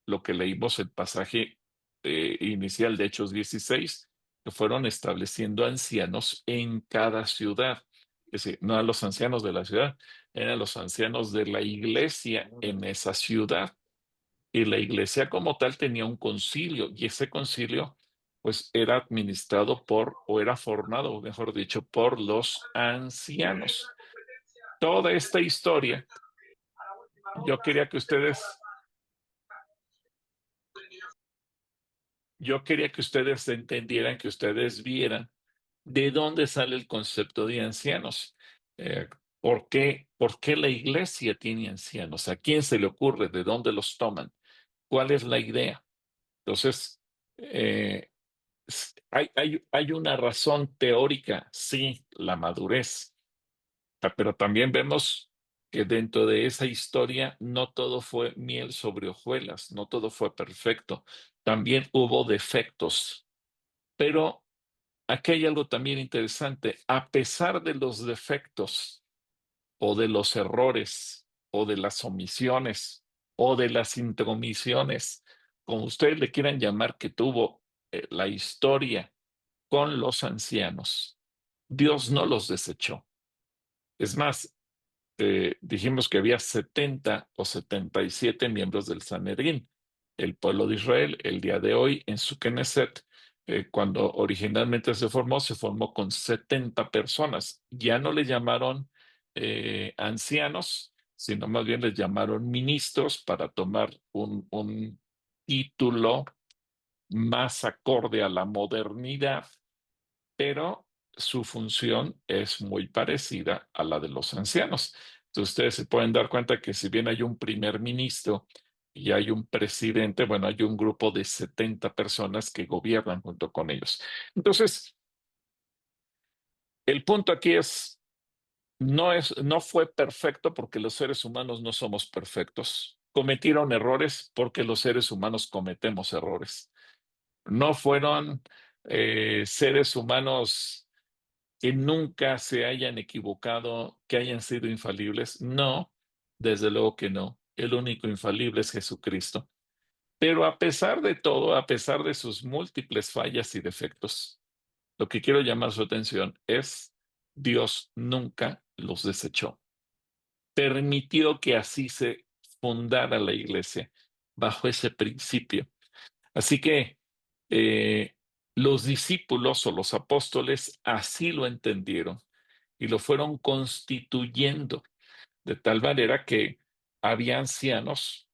Lo que leímos el pasaje inicial de Hechos 16, que fueron estableciendo ancianos en cada ciudad. Es decir, no a los ancianos de la ciudad, eran los ancianos de la iglesia en esa ciudad. Y la iglesia como tal tenía un concilio, y ese concilio pues era administrado por, o era formado, mejor dicho, por los ancianos. Toda esta historia, yo quería que ustedes entendieran, que ustedes vieran de dónde sale el concepto de ancianos. ¿Por qué la iglesia tiene ancianos? ¿A quién se le ocurre? ¿De dónde los toman? ¿Cuál es la idea? Entonces, hay una razón teórica, sí, la madurez, pero también vemos que dentro de esa historia no todo fue miel sobre hojuelas, no todo fue perfecto, también hubo defectos, pero aquí hay algo también interesante. A pesar de los defectos o de los errores o de las omisiones o de las intromisiones, como ustedes le quieran llamar, que tuvo la historia con los ancianos, Dios no los desechó. Es más, dijimos que había 70 o 77 miembros del Sanedrín. El pueblo de Israel, el día de hoy, en su Knesset, cuando originalmente se formó con 70 personas. Ya no le llamaron ancianos, sino más bien les llamaron ministros para tomar un título más acorde a la modernidad, pero su función es muy parecida a la de los ancianos. Entonces, ustedes se pueden dar cuenta que si bien hay un primer ministro y hay un presidente, bueno, hay un grupo de 70 personas que gobiernan junto con ellos. Entonces, el punto aquí no fue perfecto porque los seres humanos no somos perfectos. Cometieron errores porque los seres humanos cometemos errores. No fueron seres humanos que nunca se hayan equivocado, que hayan sido infalibles. No, desde luego que no. el único infalible es Jesucristo. Pero a pesar de todo, a pesar de sus múltiples fallas y defectos, lo que quiero llamar su atención es Dios nunca los desechó. Permitió que así se fundara la iglesia bajo ese principio. Así que los discípulos o los apóstoles así lo entendieron y lo fueron constituyendo de tal manera que había ancianos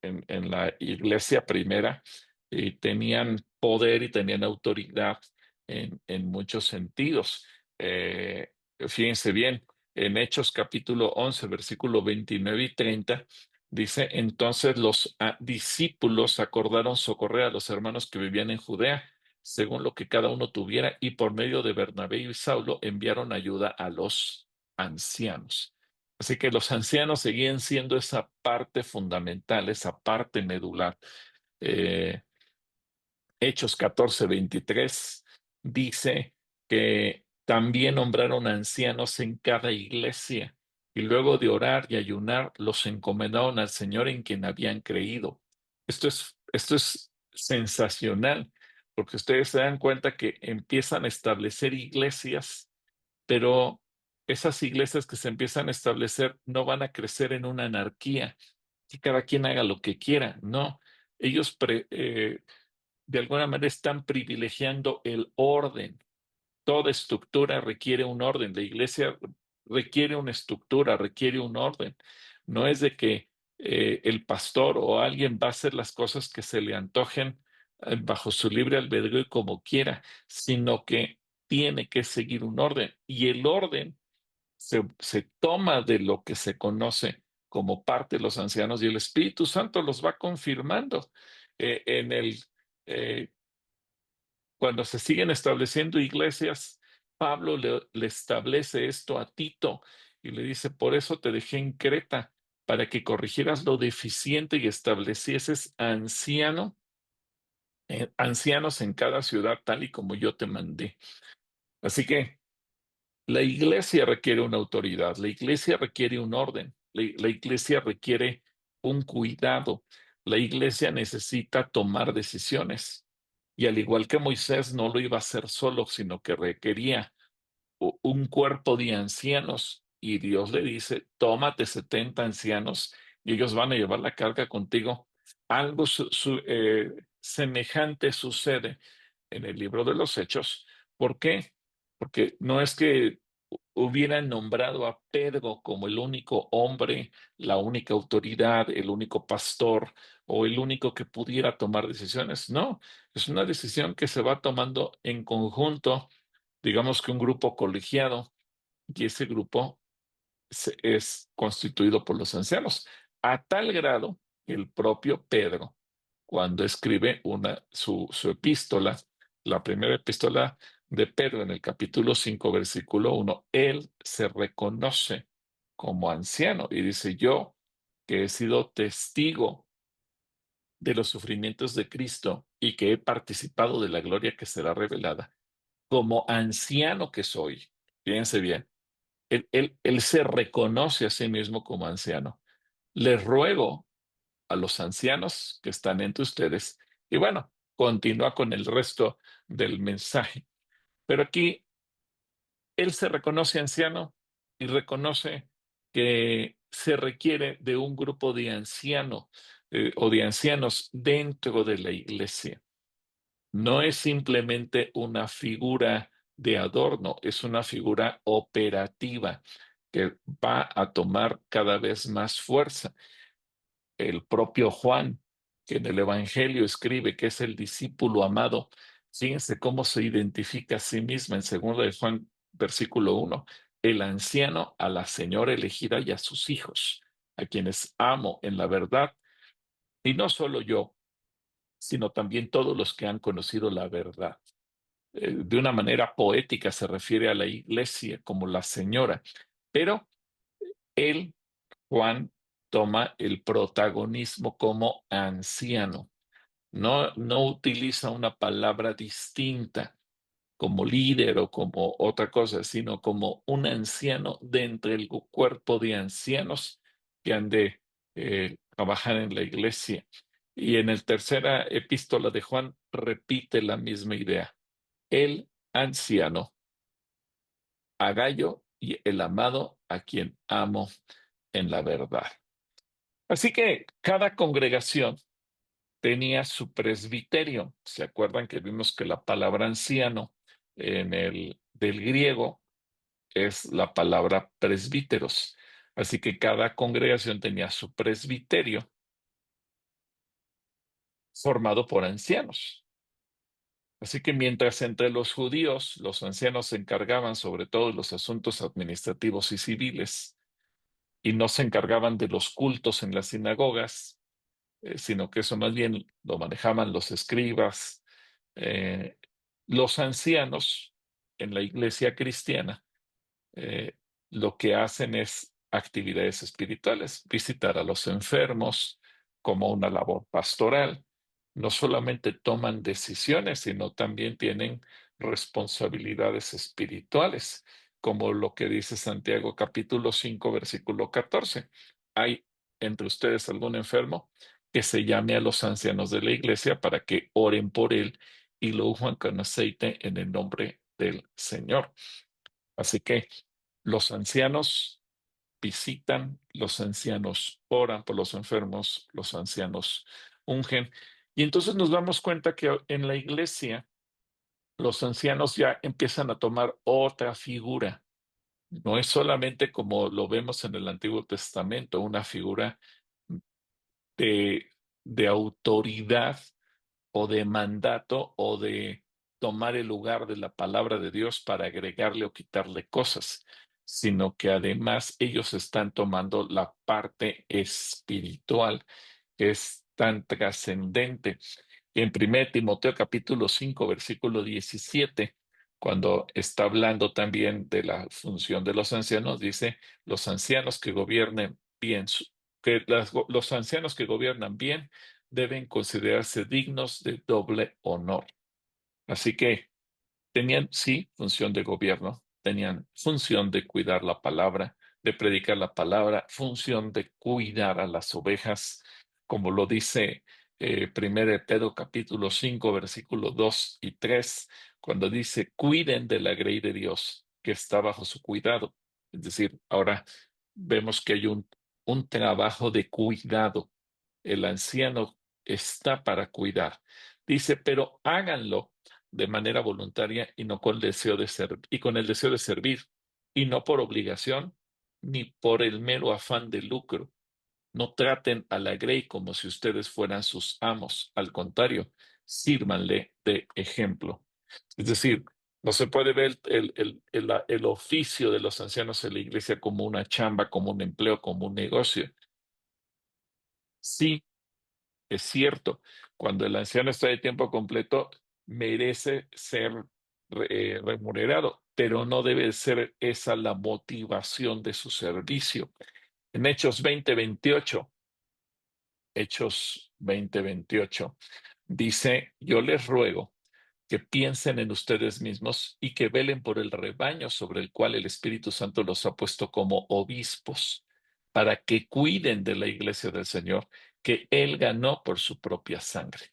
en la iglesia primera y tenían poder y tenían autoridad en muchos sentidos. Fíjense bien, en Hechos capítulo 11, versículo 29 y 30, dice, entonces los discípulos acordaron socorrer a los hermanos que vivían en Judea, según lo que cada uno tuviera, y por medio de Bernabé y Saulo enviaron ayuda a los ancianos. Así que los ancianos seguían siendo esa parte fundamental, esa parte medular. Hechos 14:23 dice que también nombraron ancianos en cada iglesia y luego de orar y ayunar los encomendaron al Señor en quien habían creído. Esto es sensacional, porque ustedes se dan cuenta que empiezan a establecer iglesias, pero esas iglesias que se empiezan a establecer no van a crecer en una anarquía, que cada quien haga lo que quiera, no. Ellos de alguna manera están privilegiando el orden. Toda estructura requiere un orden. La iglesia requiere una estructura, requiere un orden. No es de que el pastor o alguien va a hacer las cosas que se le antojen bajo su libre albedrío y como quiera, sino que tiene que seguir un orden. Y el orden se toma de lo que se conoce como parte de los ancianos y el Espíritu Santo los va confirmando. En el Cuando se siguen estableciendo iglesias, Pablo le establece esto a Tito y le dice, por eso te dejé en Creta, para que corrigieras lo deficiente y establecieses ancianos en cada ciudad, tal y como yo te mandé. Así que la iglesia requiere una autoridad, la iglesia requiere un orden, la iglesia requiere un cuidado, la iglesia necesita tomar decisiones. Y al igual que Moisés no lo iba a hacer solo, sino que requería un cuerpo de ancianos. Y Dios le dice, tómate 70 ancianos y ellos van a llevar la carga contigo. Algo semejante sucede en el libro de los Hechos. ¿Por qué? Porque no es que hubieran nombrado a Pedro como el único hombre, la única autoridad, el único pastor o el único que pudiera tomar decisiones. No, es una decisión que se va tomando en conjunto, digamos que un grupo colegiado, y ese grupo es constituido por los ancianos, a tal grado que el propio Pedro, cuando escribe su epístola, la primera epístola de Pedro en el capítulo 5, versículo 1, él se reconoce como anciano y dice, yo que he sido testigo de los sufrimientos de Cristo y que he participado de la gloria que será revelada, como anciano que soy, fíjense bien, él se reconoce a sí mismo como anciano. Les ruego a los ancianos que están entre ustedes, y bueno, continúa con el resto del mensaje. Pero aquí él se reconoce anciano y reconoce que se requiere de un grupo de ancianos o de ancianos dentro de la iglesia. No es simplemente una figura de adorno, es una figura operativa que va a tomar cada vez más fuerza. El propio Juan, que en el Evangelio escribe que es el discípulo amado, fíjense cómo se identifica a sí misma en 2 de Juan, versículo 1, el anciano a la señora elegida y a sus hijos, a quienes amo en la verdad, y no solo yo, sino también todos los que han conocido la verdad. De una manera poética se refiere a la iglesia como la señora, pero él, Juan, toma el protagonismo como anciano. No utiliza una palabra distinta como líder o como otra cosa, sino como un anciano de entre el cuerpo de ancianos que han de trabajar en la iglesia. Y en el tercera epístola de Juan repite la misma idea. El anciano, a Gayo, y el amado, a quien amo en la verdad. Así que cada congregación tenía su presbiterio. ¿Se acuerdan que vimos que la palabra anciano del griego es la palabra presbíteros? Así que cada congregación tenía su presbiterio formado por ancianos. Así que mientras entre los judíos los ancianos se encargaban sobre todo de los asuntos administrativos y civiles y no se encargaban de los cultos en las sinagogas, sino que eso más bien lo manejaban los escribas, los ancianos en la iglesia cristiana lo que hacen es actividades espirituales, visitar a los enfermos como una labor pastoral. No solamente toman decisiones, sino también tienen responsabilidades espirituales, como lo que dice Santiago capítulo 5, versículo 14. ¿Hay entre ustedes algún enfermo? Que se llame a los ancianos de la iglesia para que oren por él y lo unjan con aceite en el nombre del Señor. Así que los ancianos visitan, los ancianos oran por los enfermos, los ancianos ungen. Y entonces nos damos cuenta que en la iglesia los ancianos ya empiezan a tomar otra figura. No es solamente como lo vemos en el Antiguo Testamento, una figura de autoridad o de mandato o de tomar el lugar de la palabra de Dios para agregarle o quitarle cosas, sino que además ellos están tomando la parte espiritual que es tan trascendente. En 1 Timoteo capítulo 5, versículo 17, cuando está hablando también de la función de los ancianos, dice, los ancianos que gobiernen bien, los ancianos que gobiernan bien deben considerarse dignos de doble honor. Así que tenían, sí, función de gobierno, tenían función de cuidar la palabra, de predicar la palabra, función de cuidar a las ovejas, como lo dice 1 Pedro capítulo 5, versículos 2 y 3, cuando dice, cuiden de la grey de Dios que está bajo su cuidado. Es decir, ahora vemos que hay un trabajo de cuidado. El anciano está para cuidar. Dice, pero háganlo de manera voluntaria y no con el deseo de servir, y no por obligación ni por el mero afán de lucro. No traten a la grey como si ustedes fueran sus amos. Al contrario, sírvanle de ejemplo. Es decir, no se puede ver el oficio de los ancianos en la iglesia como una chamba, como un empleo, como un negocio. Sí, es cierto, cuando el anciano está de tiempo completo, merece ser remunerado, pero no debe ser esa la motivación de su servicio. En Hechos 20:28, Hechos 20:28, dice, yo les ruego que piensen en ustedes mismos y que velen por el rebaño sobre el cual el Espíritu Santo los ha puesto como obispos, para que cuiden de la iglesia del Señor, que Él ganó por su propia sangre.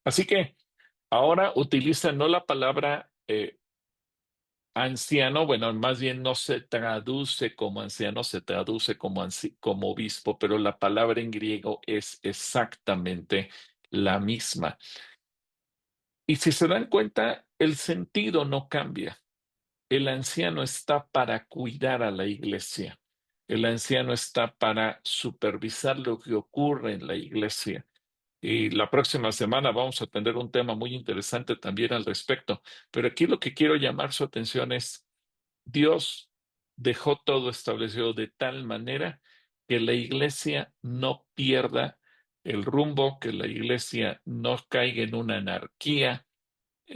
Así que ahora utilizan no la palabra anciano, bueno, más bien no se traduce como anciano, se traduce como obispo, pero la palabra en griego es exactamente la misma. Y si se dan cuenta, el sentido no cambia. El anciano está para cuidar a la iglesia. El anciano está para supervisar lo que ocurre en la iglesia. Y la próxima semana vamos a tener un tema muy interesante también al respecto. Pero aquí lo que quiero llamar su atención es, Dios dejó todo establecido de tal manera que la iglesia no pierda el rumbo, que la iglesia no caiga en una anarquía.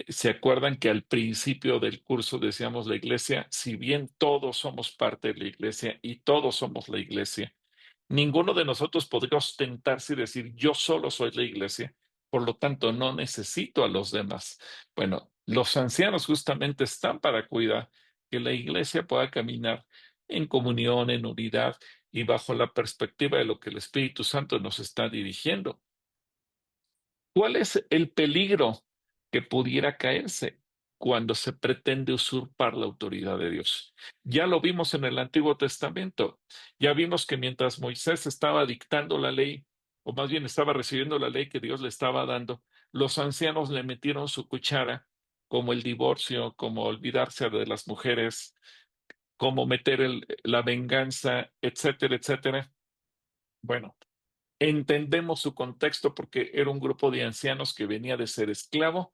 ¿Se acuerdan que al principio del curso decíamos la iglesia, si bien todos somos parte de la iglesia y todos somos la iglesia, ninguno de nosotros podría ostentarse y decir, yo solo soy la iglesia, por lo tanto no necesito a los demás? Bueno, los ancianos justamente están para cuidar que la iglesia pueda caminar en comunión, en unidad, y bajo la perspectiva de lo que el Espíritu Santo nos está dirigiendo. ¿Cuál es el peligro que pudiera caerse cuando se pretende usurpar la autoridad de Dios? Ya lo vimos en el Antiguo Testamento. Ya vimos que mientras Moisés estaba dictando la ley, o más bien estaba recibiendo la ley que Dios le estaba dando, los ancianos le metieron su cuchara, como el divorcio, como olvidarse de las mujeres, como meter la venganza, etcétera, etcétera. Bueno, entendemos su contexto porque era un grupo de ancianos que venía de ser esclavo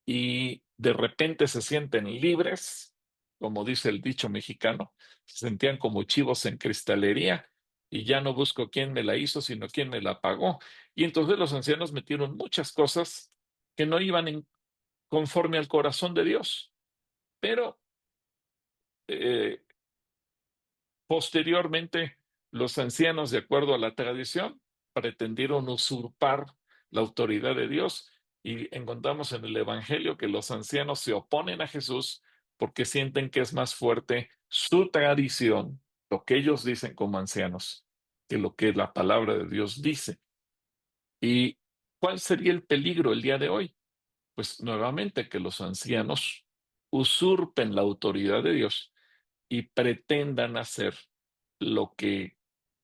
y de repente se sienten libres, como dice el dicho mexicano, se sentían como chivos en cristalería y ya no busco quién me la hizo, sino quién me la pagó. Y entonces los ancianos metieron muchas cosas que no iban conforme al corazón de Dios, pero eh, posteriormente, los ancianos, de acuerdo a la tradición, pretendieron usurpar la autoridad de Dios y encontramos en el Evangelio que los ancianos se oponen a Jesús porque sienten que es más fuerte su tradición, lo que ellos dicen como ancianos, que lo que la palabra de Dios dice. ¿Y cuál sería el peligro el día de hoy? Pues nuevamente que los ancianos usurpen la autoridad de Dios y pretendan hacer lo que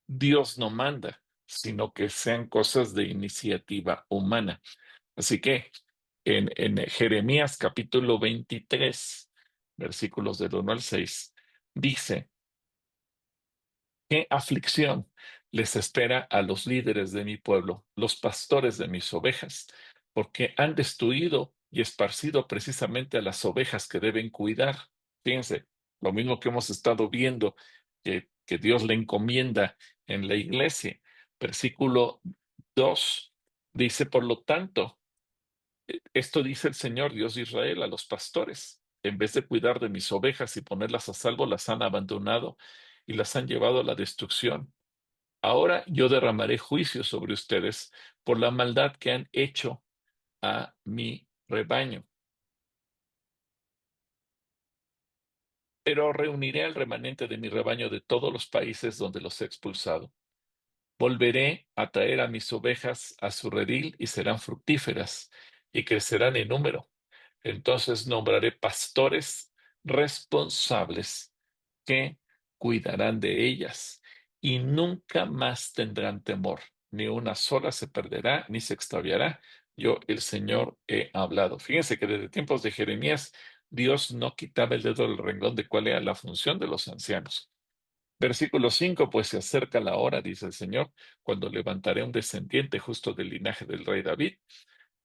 Dios no manda, sino que sean cosas de iniciativa humana. Así que en Jeremías capítulo 23, versículos del 1 al 6, dice: ¿qué aflicción les espera a los líderes de mi pueblo, los pastores de mis ovejas? Porque han destruido y esparcido precisamente a las ovejas que deben cuidar. Fíjense, lo mismo que hemos estado viendo que Dios le encomienda en la iglesia. Versículo 2 dice: por lo tanto, esto dice el Señor Dios de Israel a los pastores: en vez de cuidar de mis ovejas y ponerlas a salvo, las han abandonado y las han llevado a la destrucción. Ahora yo derramaré juicio sobre ustedes por la maldad que han hecho a mi rebaño. Pero reuniré al remanente de mi rebaño de todos los países donde los he expulsado. Volveré a traer a mis ovejas a su redil y serán fructíferas y crecerán en número. Entonces nombraré pastores responsables que cuidarán de ellas y nunca más tendrán temor. Ni una sola se perderá ni se extraviará. Yo, el Señor, he hablado. Fíjense que desde tiempos de Jeremías, Dios no quitaba el dedo del renglón de cuál era la función de los ancianos. Versículo 5: pues se acerca la hora, dice el Señor, cuando levantaré un descendiente justo del linaje del rey David.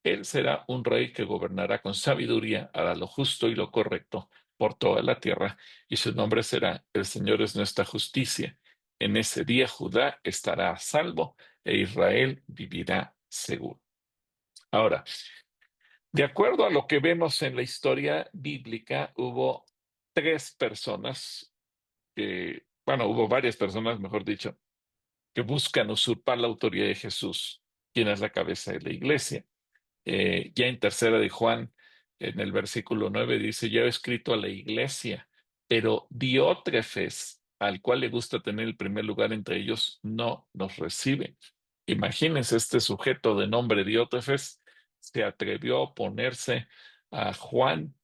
Él será un rey que gobernará con sabiduría, hará lo justo y lo correcto por toda la tierra, y su nombre será: el Señor es nuestra justicia. En ese día Judá estará a salvo e Israel vivirá seguro. Ahora, de acuerdo a lo que vemos en la historia bíblica, hubo tres personas hubo varias personas, mejor dicho, que buscan usurpar la autoridad de Jesús, quien es la cabeza de la iglesia. Ya en tercera de Juan, en el versículo 9, dice: yo he escrito a la iglesia, pero Diótrefes, al cual le gusta tener el primer lugar entre ellos, no nos recibe. Imagínense, este sujeto de nombre Diótrefes se atrevió a oponerse a Juan.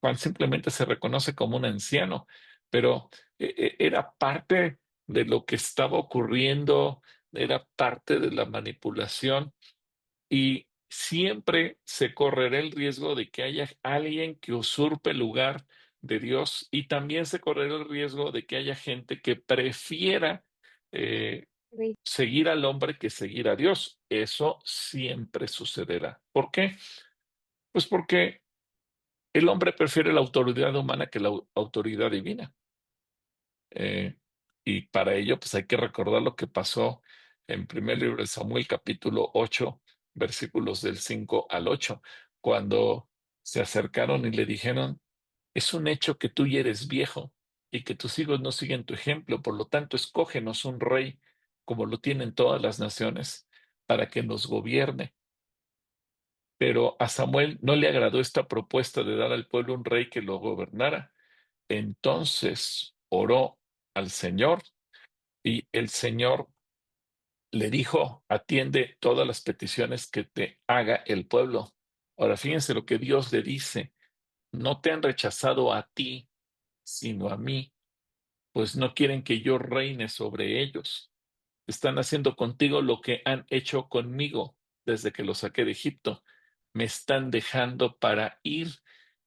Juan simplemente se reconoce como un anciano, pero era parte de lo que estaba ocurriendo, era parte de la manipulación, y siempre se correrá el riesgo de que haya alguien que usurpe el lugar de Dios, y también se correrá el riesgo de que haya gente que prefiera seguir al hombre que seguir a Dios. Eso siempre sucederá. ¿Por qué? Pues porque el hombre prefiere la autoridad humana que la autoridad divina. Y para ello, pues hay que recordar lo que pasó en primer libro de Samuel, capítulo 8, versículos del 5 al 8, cuando se acercaron y le dijeron: es un hecho que tú ya eres viejo y que tus hijos no siguen tu ejemplo, por lo tanto, escógenos un rey como lo tienen todas las naciones, para que nos gobierne. Pero a Samuel no le agradó esta propuesta de dar al pueblo un rey que lo gobernara. Entonces oró al Señor Y el Señor le dijo, atiende todas las peticiones que te haga el pueblo. Ahora, fíjense lo que Dios le dice. No te han rechazado a ti, sino a mí, pues no quieren que yo reine sobre ellos. Están haciendo contigo lo que han hecho conmigo desde que los saqué de Egipto. Me están dejando para ir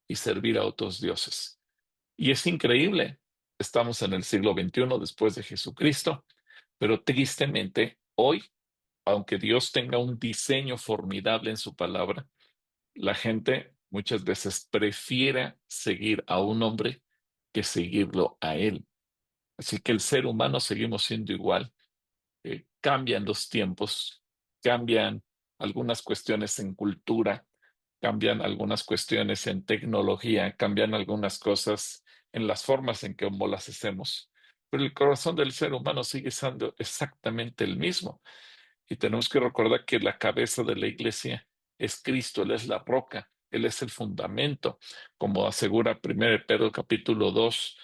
y servir a otros dioses. Y es increíble. Estamos en el siglo XXI después de Jesucristo, pero tristemente hoy, aunque Dios tenga un diseño formidable en su palabra, la gente muchas veces prefiere seguir a un hombre que seguirlo a él. Así que el ser humano seguimos siendo igual. Cambian los tiempos, cambian algunas cuestiones en cultura, cambian algunas cuestiones en tecnología, cambian algunas cosas en las formas en que las hacemos. Pero el corazón del ser humano sigue siendo exactamente el mismo. Y tenemos que recordar que la cabeza de la iglesia es Cristo, Él es la roca, Él es el fundamento, como asegura 1 Pedro capítulo 2,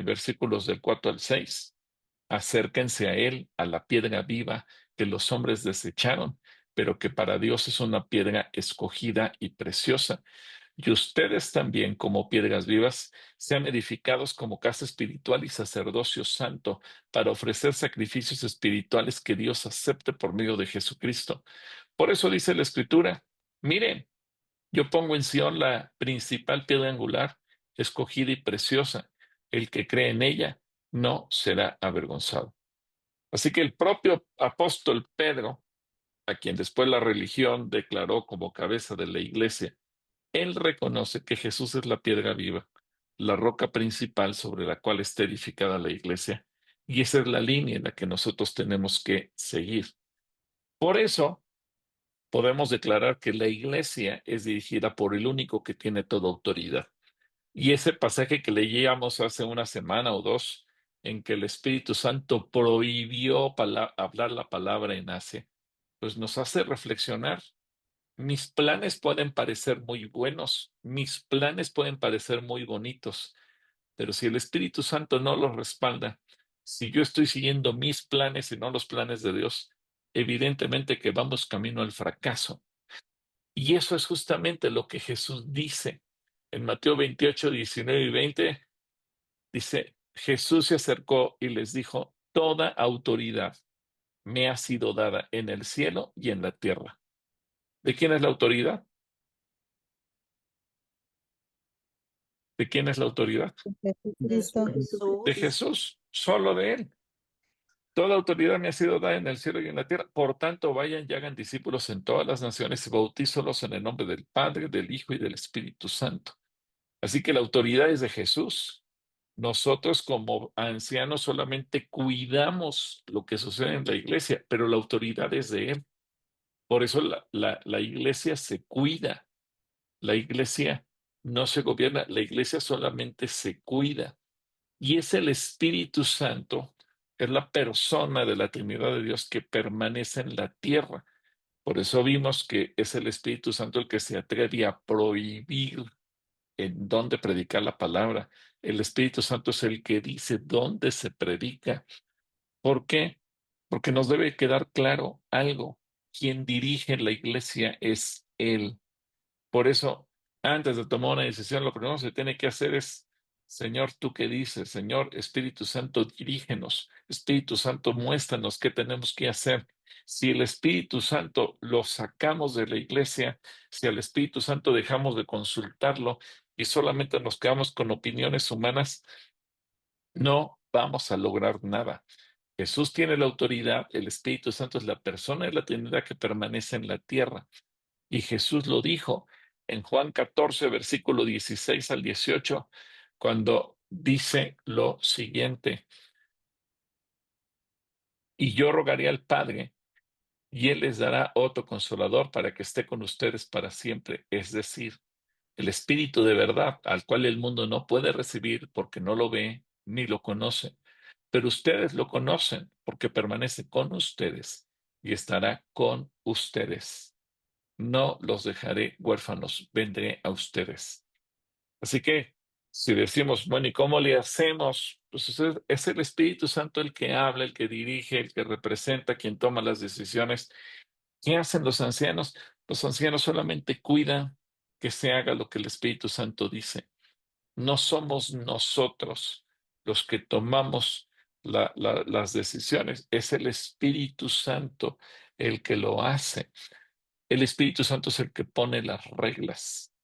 versículos del 4 al 6. Acérquense a Él, a la piedra viva que los hombres desecharon, pero que para Dios es una piedra escogida y preciosa. Y ustedes también, como piedras vivas, sean edificados como casa espiritual y sacerdocio santo para ofrecer sacrificios espirituales que Dios acepte por medio de Jesucristo. Por eso dice la Escritura, miren, yo pongo en Sión la principal piedra angular, escogida y preciosa. El que cree en ella no será avergonzado. Así que el propio apóstol Pedro, a quien después la religión declaró como cabeza de la iglesia, él reconoce que Jesús es la piedra viva, la roca principal sobre la cual está edificada la iglesia, y esa es la línea en la que nosotros tenemos que seguir. Por eso podemos declarar que la iglesia es dirigida por el único que tiene toda autoridad. Y ese pasaje que leíamos hace una semana o dos, en que el Espíritu Santo prohibió hablar la palabra en Asia, pues nos hace reflexionar. Mis planes pueden parecer muy buenos, mis planes pueden parecer muy bonitos, pero si el Espíritu Santo no los respalda, si yo estoy siguiendo mis planes y no los planes de Dios, evidentemente que vamos camino al fracaso. Y eso es justamente lo que Jesús dice. En Mateo 28, 19 y 20, dice, Jesús se acercó y les dijo, toda autoridad me ha sido dada en el cielo y en la tierra. ¿De quién es la autoridad? ¿De quién es la autoridad? Jesucristo. De Jesús, solo de Él. Toda autoridad me ha sido dada en el cielo y en la tierra. Por tanto, vayan y hagan discípulos en todas las naciones y bautízolos en el nombre del Padre, del Hijo y del Espíritu Santo. Así que la autoridad es de Jesús. Nosotros como ancianos solamente cuidamos lo que sucede en la iglesia, pero la autoridad es de Él. Por eso la iglesia se cuida. La iglesia no se gobierna, la iglesia solamente se cuida. Y es el Espíritu Santo, es la persona de la Trinidad de Dios que permanece en la tierra. Por eso vimos que es el Espíritu Santo el que se atreve a prohibir en dónde predicar la palabra. El Espíritu Santo es el que dice dónde se predica. ¿Por qué? Porque nos debe quedar claro algo. Quien dirige la iglesia es Él. Por eso, antes de tomar una decisión, lo primero que se tiene que hacer es, Señor, ¿tú qué dices? Señor, Espíritu Santo, dirígenos. Espíritu Santo, muéstranos qué tenemos que hacer. Si el Espíritu Santo lo sacamos de la iglesia, si al Espíritu Santo dejamos de consultarlo y solamente nos quedamos con opiniones humanas, no vamos a lograr nada. Jesús tiene la autoridad, el Espíritu Santo es la persona de la Trinidad que permanece en la tierra. Y Jesús lo dijo en Juan 14, versículo 16 al 18, cuando dice lo siguiente, y yo rogaré al Padre, y Él les dará otro consolador para que esté con ustedes para siempre, es decir, el Espíritu de verdad, al cual el mundo no puede recibir porque no lo ve ni lo conoce, pero ustedes lo conocen porque permanece con ustedes y estará con ustedes. No los dejaré huérfanos, vendré a ustedes. Así que Si decimos, bueno, ¿y cómo le hacemos? Pues es el Espíritu Santo el que habla, el que dirige, el que representa, quien toma las decisiones. ¿Qué hacen los ancianos? Los ancianos solamente cuidan que se haga lo que el Espíritu Santo dice. No somos nosotros los que tomamos las decisiones, es el Espíritu Santo el que lo hace. El Espíritu Santo es el que pone las reglas.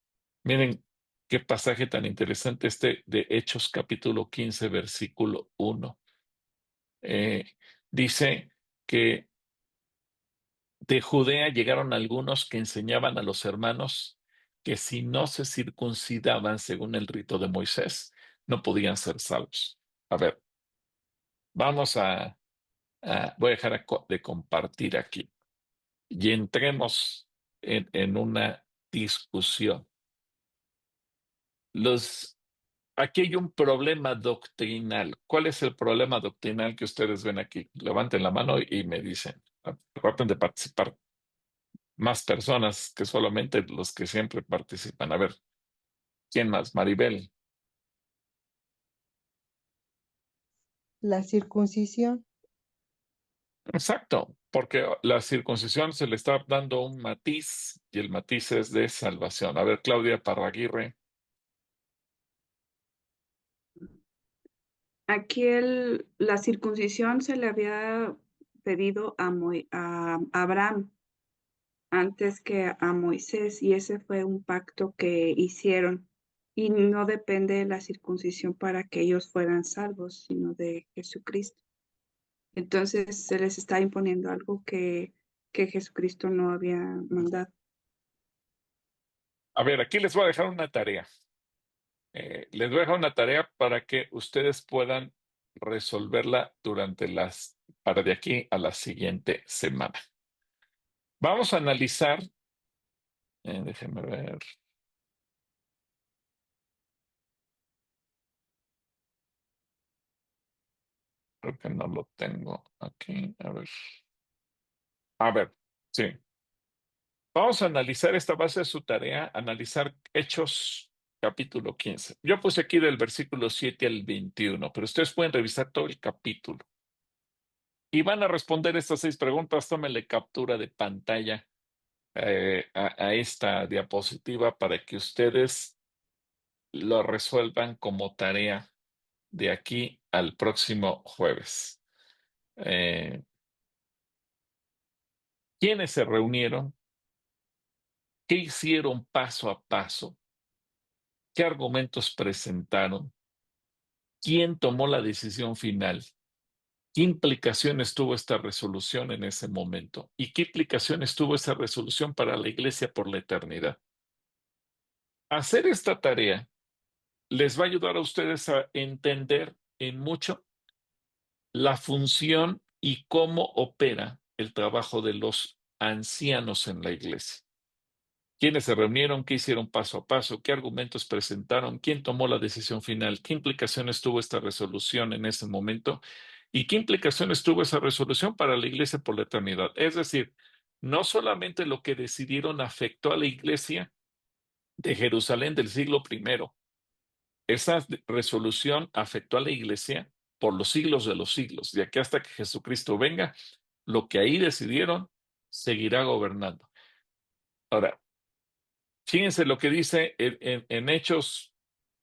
Miren qué pasaje tan interesante este de Hechos capítulo 15, versículo 1. Dice que de Judea llegaron algunos que enseñaban a los hermanos que si no se circuncidaban según el rito de Moisés, no podían ser salvos. A ver, vamos voy a dejar de compartir aquí y entremos en una discusión. Aquí hay un problema doctrinal. ¿Cuál es el problema doctrinal que ustedes ven aquí? Levanten la mano y me dicen. Traten de participar más personas que solamente los que siempre participan. A ver, ¿quién más? Maribel. La circuncisión. Exacto, porque la circuncisión se le está dando un matiz y el matiz es de salvación. A ver, Claudia Parraguirre. Aquí la circuncisión se le había pedido a Abraham antes que a Moisés, y ese fue un pacto que hicieron. Y no depende de la circuncisión para que ellos fueran salvos, sino de Jesucristo. Entonces se les está imponiendo algo que Jesucristo no había mandado. A ver, aquí les voy a dejar una tarea. Les voy a dejar una tarea para que ustedes puedan resolverla para de aquí a la siguiente semana. Vamos a analizar, déjenme ver. Creo que no lo tengo aquí. A ver, sí. Vamos a analizar esta base de su tarea, analizar Hechos capítulo 15. Yo puse aquí del versículo 7 al 21, pero ustedes pueden revisar todo el capítulo. Y van a responder estas 6 preguntas. Tómenle captura de pantalla a esta diapositiva para que ustedes lo resuelvan como tarea de aquí al próximo jueves. ¿Quiénes se reunieron? ¿Qué hicieron paso a paso? ¿Qué argumentos presentaron? ¿Quién tomó la decisión final? ¿Qué implicaciones tuvo esta resolución en ese momento? ¿Y qué implicaciones tuvo esa resolución para la iglesia por la eternidad? Hacer esta tarea les va a ayudar a ustedes a entender en mucho la función y cómo opera el trabajo de los ancianos en la iglesia. ¿Quiénes se reunieron? ¿Qué hicieron paso a paso? ¿Qué argumentos presentaron? ¿Quién tomó la decisión final? ¿Qué implicaciones tuvo esta resolución en ese momento? ¿Y qué implicaciones tuvo esa resolución para la iglesia por la eternidad? Es decir, no solamente lo que decidieron afectó a la iglesia de Jerusalén del siglo I. Esa resolución afectó a la iglesia por los siglos de los siglos. De aquí hasta que Jesucristo venga, lo que ahí decidieron seguirá gobernando. Ahora, fíjense lo que dice en Hechos,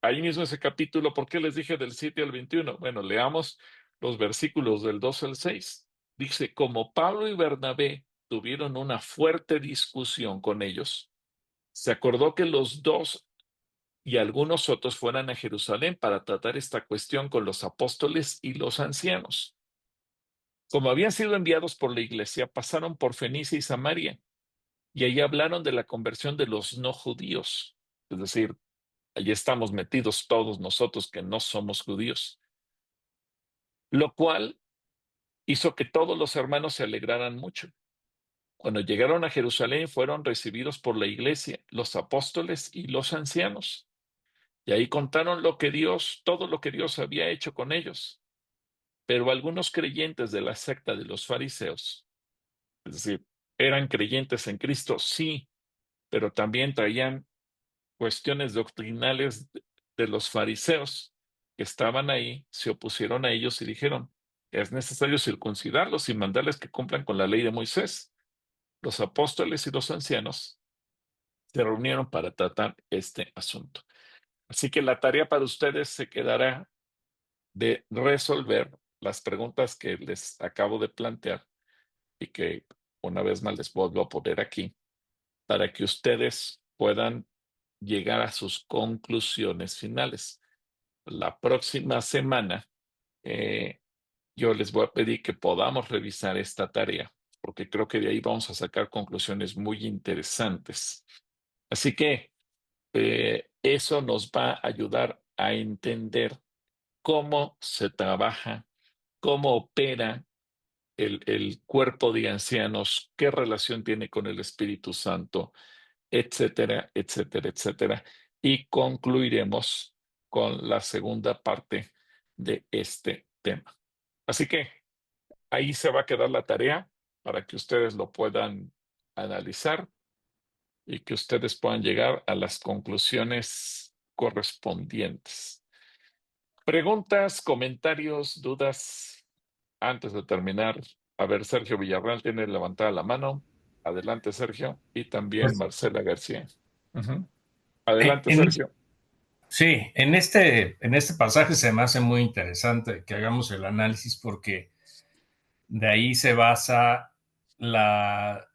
ahí mismo ese capítulo. ¿Por qué les dije del 7 al 21? Bueno, leamos los versículos del 2 al 6. Dice, como Pablo y Bernabé tuvieron una fuerte discusión con ellos, se acordó que los dos y algunos otros fueran a Jerusalén para tratar esta cuestión con los apóstoles y los ancianos. Como habían sido enviados por la iglesia, pasaron por Fenicia y Samaria, y allí hablaron de la conversión de los no judíos. Es decir, allí estamos metidos todos nosotros que no somos judíos. Lo cual hizo que todos los hermanos se alegraran mucho. Cuando llegaron a Jerusalén, fueron recibidos por la iglesia, los apóstoles y los ancianos. Y ahí contaron todo lo que Dios había hecho con ellos. Pero algunos creyentes de la secta de los fariseos, es decir, eran creyentes en Cristo, sí, pero también traían cuestiones doctrinales de los fariseos que estaban ahí se opusieron a ellos y dijeron, es necesario circuncidarlos y mandarles que cumplan con la ley de Moisés. Los apóstoles y los ancianos se reunieron para tratar este asunto. Así que la tarea para ustedes se quedará de resolver las preguntas que les acabo de plantear y que una vez más les vuelvo a poner aquí para que ustedes puedan llegar a sus conclusiones finales. La próxima semana yo les voy a pedir que podamos revisar esta tarea, porque creo que de ahí vamos a sacar conclusiones muy interesantes. Así que eso nos va a ayudar a entender cómo se trabaja, cómo opera el cuerpo de ancianos, qué relación tiene con el Espíritu Santo, etcétera, etcétera, etcétera. Y concluiremos con la segunda parte de este tema. Así que ahí se va a quedar la tarea para que ustedes lo puedan analizar y que ustedes puedan llegar a las conclusiones correspondientes. Preguntas, comentarios, dudas antes de terminar. A ver, Sergio Villarreal tiene levantada la mano. Adelante, Sergio. Y también Pues, Marcela García. Adelante, Sergio. Sí, en este pasaje se me hace muy interesante que hagamos el análisis porque de ahí se basa a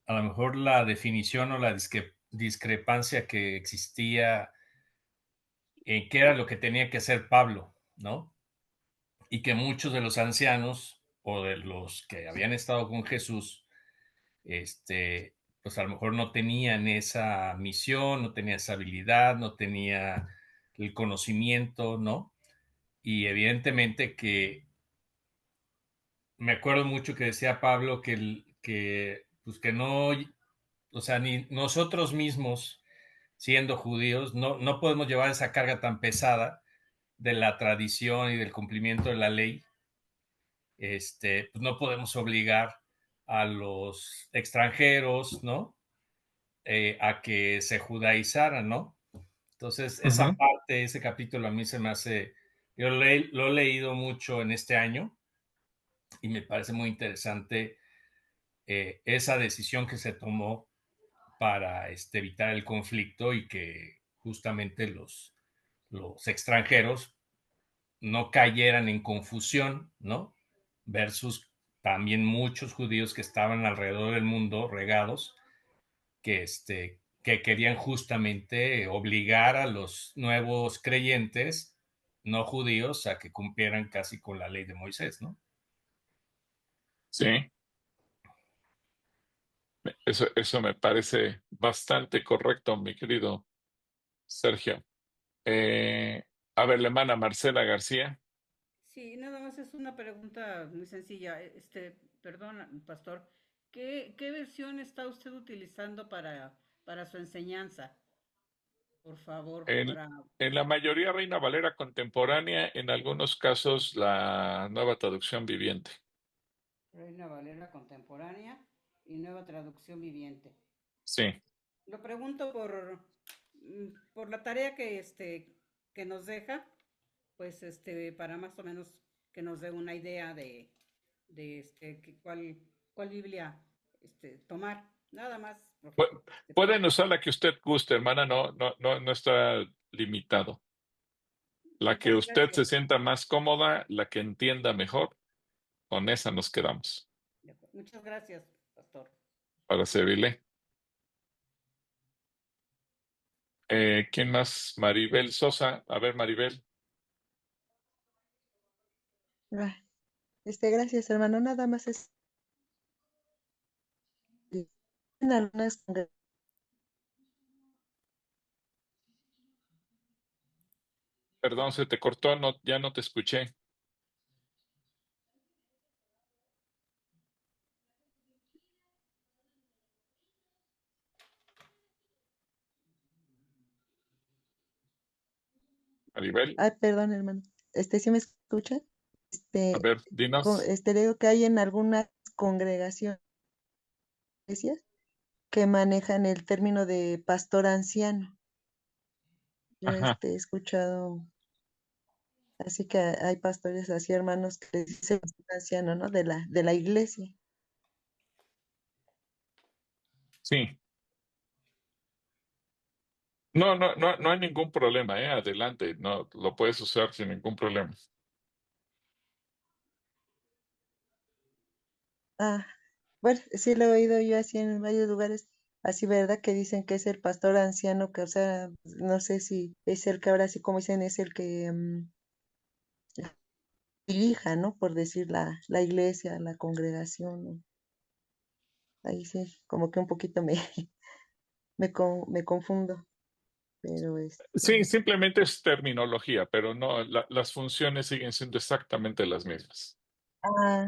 lo mejor la definición o la discrepancia que existía en qué era lo que tenía que hacer Pablo, ¿no? Y que muchos de los ancianos o de los que habían estado con Jesús, pues a lo mejor no tenían esa misión, no tenían esa habilidad, no tenía el conocimiento, ¿no? Y evidentemente que me acuerdo mucho que decía Pablo pues que no, o sea, ni nosotros mismos, siendo judíos, no podemos llevar esa carga tan pesada de la tradición y del cumplimiento de la ley. Pues no podemos obligar a los extranjeros, ¿no? A que se judaizaran, ¿no? Entonces, esa parte, ese capítulo a mí se me hace, lo he leído mucho en este año y me parece muy interesante esa decisión que se tomó para evitar el conflicto y que justamente los extranjeros no cayeran en confusión, ¿no? Versus también muchos judíos que estaban alrededor del mundo regados, que querían justamente obligar a los nuevos creyentes no judíos a que cumplieran casi con la ley de Moisés, ¿no? Sí. Eso me parece bastante correcto, mi querido Sergio. A ver, la hermana Marcela García. Sí, nada más es una pregunta muy sencilla. Perdón, pastor, ¿qué versión está usted utilizando para su enseñanza? Por favor, En la mayoría Reina Valera contemporánea, en algunos casos la Nueva Traducción Viviente. Reina Valera contemporánea y Nueva Traducción Viviente. Sí. Lo pregunto por la tarea que nos deja, pues para más o menos que nos dé una idea de cuál Biblia tomar, nada más. Pueden usar la que usted guste, hermana, no está limitado. La que usted se sienta más cómoda, la que entienda mejor, con esa nos quedamos. Muchas gracias, pastor. Para servirle. ¿Quién más? Maribel Sosa. A ver, Maribel. Gracias, hermano. Nada más es en algunas Perdón, se te cortó, ya no te escuché. Maribel. Ay, perdón, hermano. ¿Sí me escucha? A ver, dinos. Digo que hay en algunas congregaciones que manejan el término de pastor anciano. Yo Ajá. he escuchado, así que hay pastores así, hermanos, que les dicen anciano, ¿no? De la iglesia. Sí. No hay ningún problema, adelante, no, lo puedes usar sin ningún problema. Ah, bueno, sí lo he oído yo así en varios lugares, así, ¿verdad? Que dicen que es el pastor anciano, que, o sea, no sé si es el que ahora sí, como dicen, es el que dirija, ¿no? Por decir la iglesia, la congregación, ¿no? Ahí sí, como que un poquito me confundo, pero Sí, simplemente es terminología, pero no, las funciones siguen siendo exactamente las mismas. ah,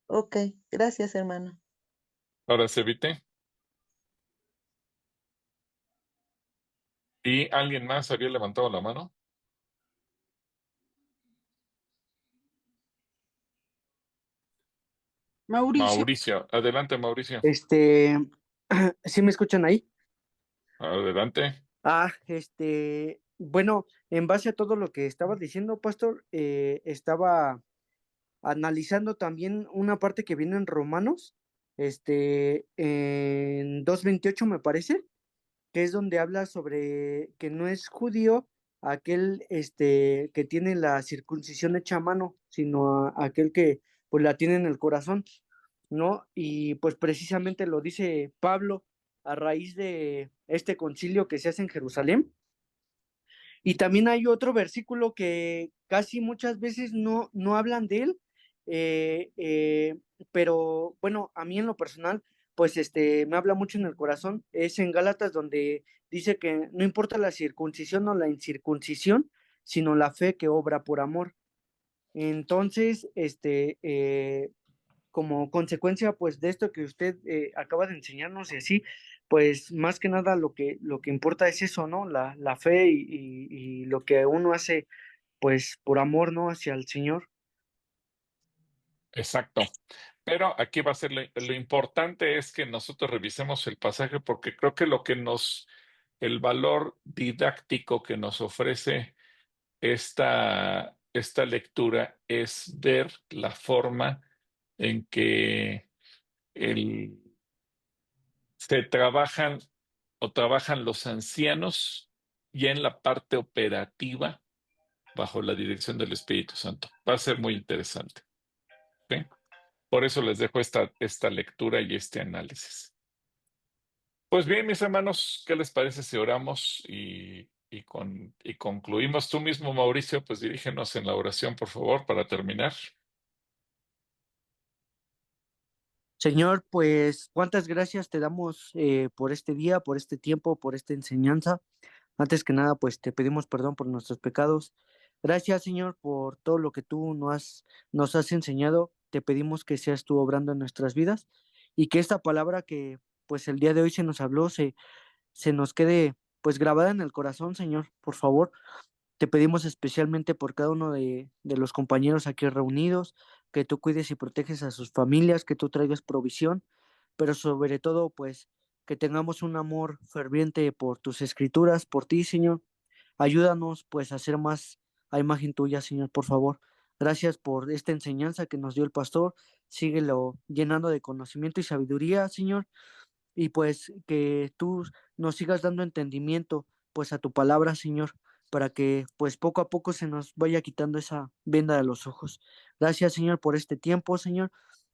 ok, gracias, hermano. Ahora se evite. ¿Y alguien más había levantado la mano? Mauricio, adelante, Mauricio. ¿Sí me escuchan ahí? Adelante. Bueno, en base a todo lo que estaba diciendo, pastor, estaba analizando también una parte que viene en Romanos, en 2:28 me parece, que es donde habla sobre que no es judío aquel, que tiene la circuncisión hecha a mano, sino aquel que, pues, la tiene en el corazón, ¿no? Y pues precisamente lo dice Pablo a raíz de este concilio que se hace en Jerusalén. Y también hay otro versículo que casi muchas veces no hablan de él, eh, eh, pero bueno, a mí en lo personal, pues me habla mucho en el corazón. Es en Gálatas donde dice que no importa la circuncisión o la incircuncisión, sino la fe que obra por amor. Entonces, como consecuencia pues de esto que usted acaba de enseñarnos y así, pues más que nada lo que importa es eso, ¿no? La fe y lo que uno hace pues por amor, ¿no? Hacia el Señor. Exacto. Pero aquí va a ser lo importante es que nosotros revisemos el pasaje porque creo que el valor didáctico que nos ofrece esta lectura es ver la forma en que se trabajan o trabajan los ancianos ya en la parte operativa bajo la dirección del Espíritu Santo. Va a ser muy interesante. ¿Sí? Por eso les dejo esta lectura y este análisis. Pues bien, mis hermanos, ¿qué les parece si oramos y concluimos? Tú mismo, Mauricio, pues dirígenos en la oración, por favor, para terminar. Señor, pues cuántas gracias te damos por este día, por este tiempo, por esta enseñanza. Antes que nada, pues te pedimos perdón por nuestros pecados. Gracias, Señor, por todo lo que tú nos has enseñado. Te pedimos que seas tú obrando en nuestras vidas y que esta palabra que pues el día de hoy se nos habló se nos quede pues grabada en el corazón, Señor. Por favor, te pedimos especialmente por cada uno de los compañeros aquí reunidos, que tú cuides y proteges a sus familias, que tú traigas provisión, pero sobre todo, pues, que tengamos un amor ferviente por tus escrituras, por ti, Señor. Ayúdanos, pues, a ser más a imagen tuya, Señor, por favor. Gracias por esta enseñanza que nos dio el pastor. Síguelo llenando de conocimiento y sabiduría, Señor, y pues que tú nos sigas dando entendimiento pues a tu palabra, Señor, para que pues poco a poco se nos vaya quitando esa venda de los ojos. Gracias, Señor, por este tiempo, Señor.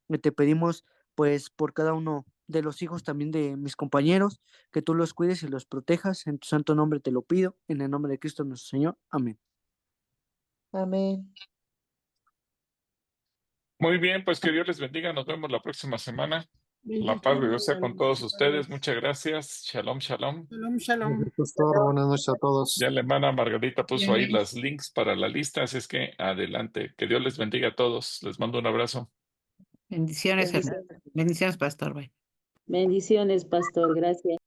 Y te pedimos pues por cada uno de los hijos también de mis compañeros, que tú los cuides y los protejas. En tu santo nombre te lo pido, en el nombre de Cristo nuestro Señor. Amén. Amén. Muy bien, pues que Dios les bendiga. Nos vemos la próxima semana. La paz de Dios Bendiciones sea a con los todos ustedes. hermanos. Muchas gracias. Shalom, shalom. Shalom, shalom. Pastor, buenas noches a todos. Ya la hermana Margarita puso ahí Bien. las links para la lista, así es que adelante. Que Dios les bendiga a todos. Les mando un abrazo. Bendiciones, hermano. Bendiciones. Bendiciones, pastor. Bye. Bendiciones, pastor. Gracias.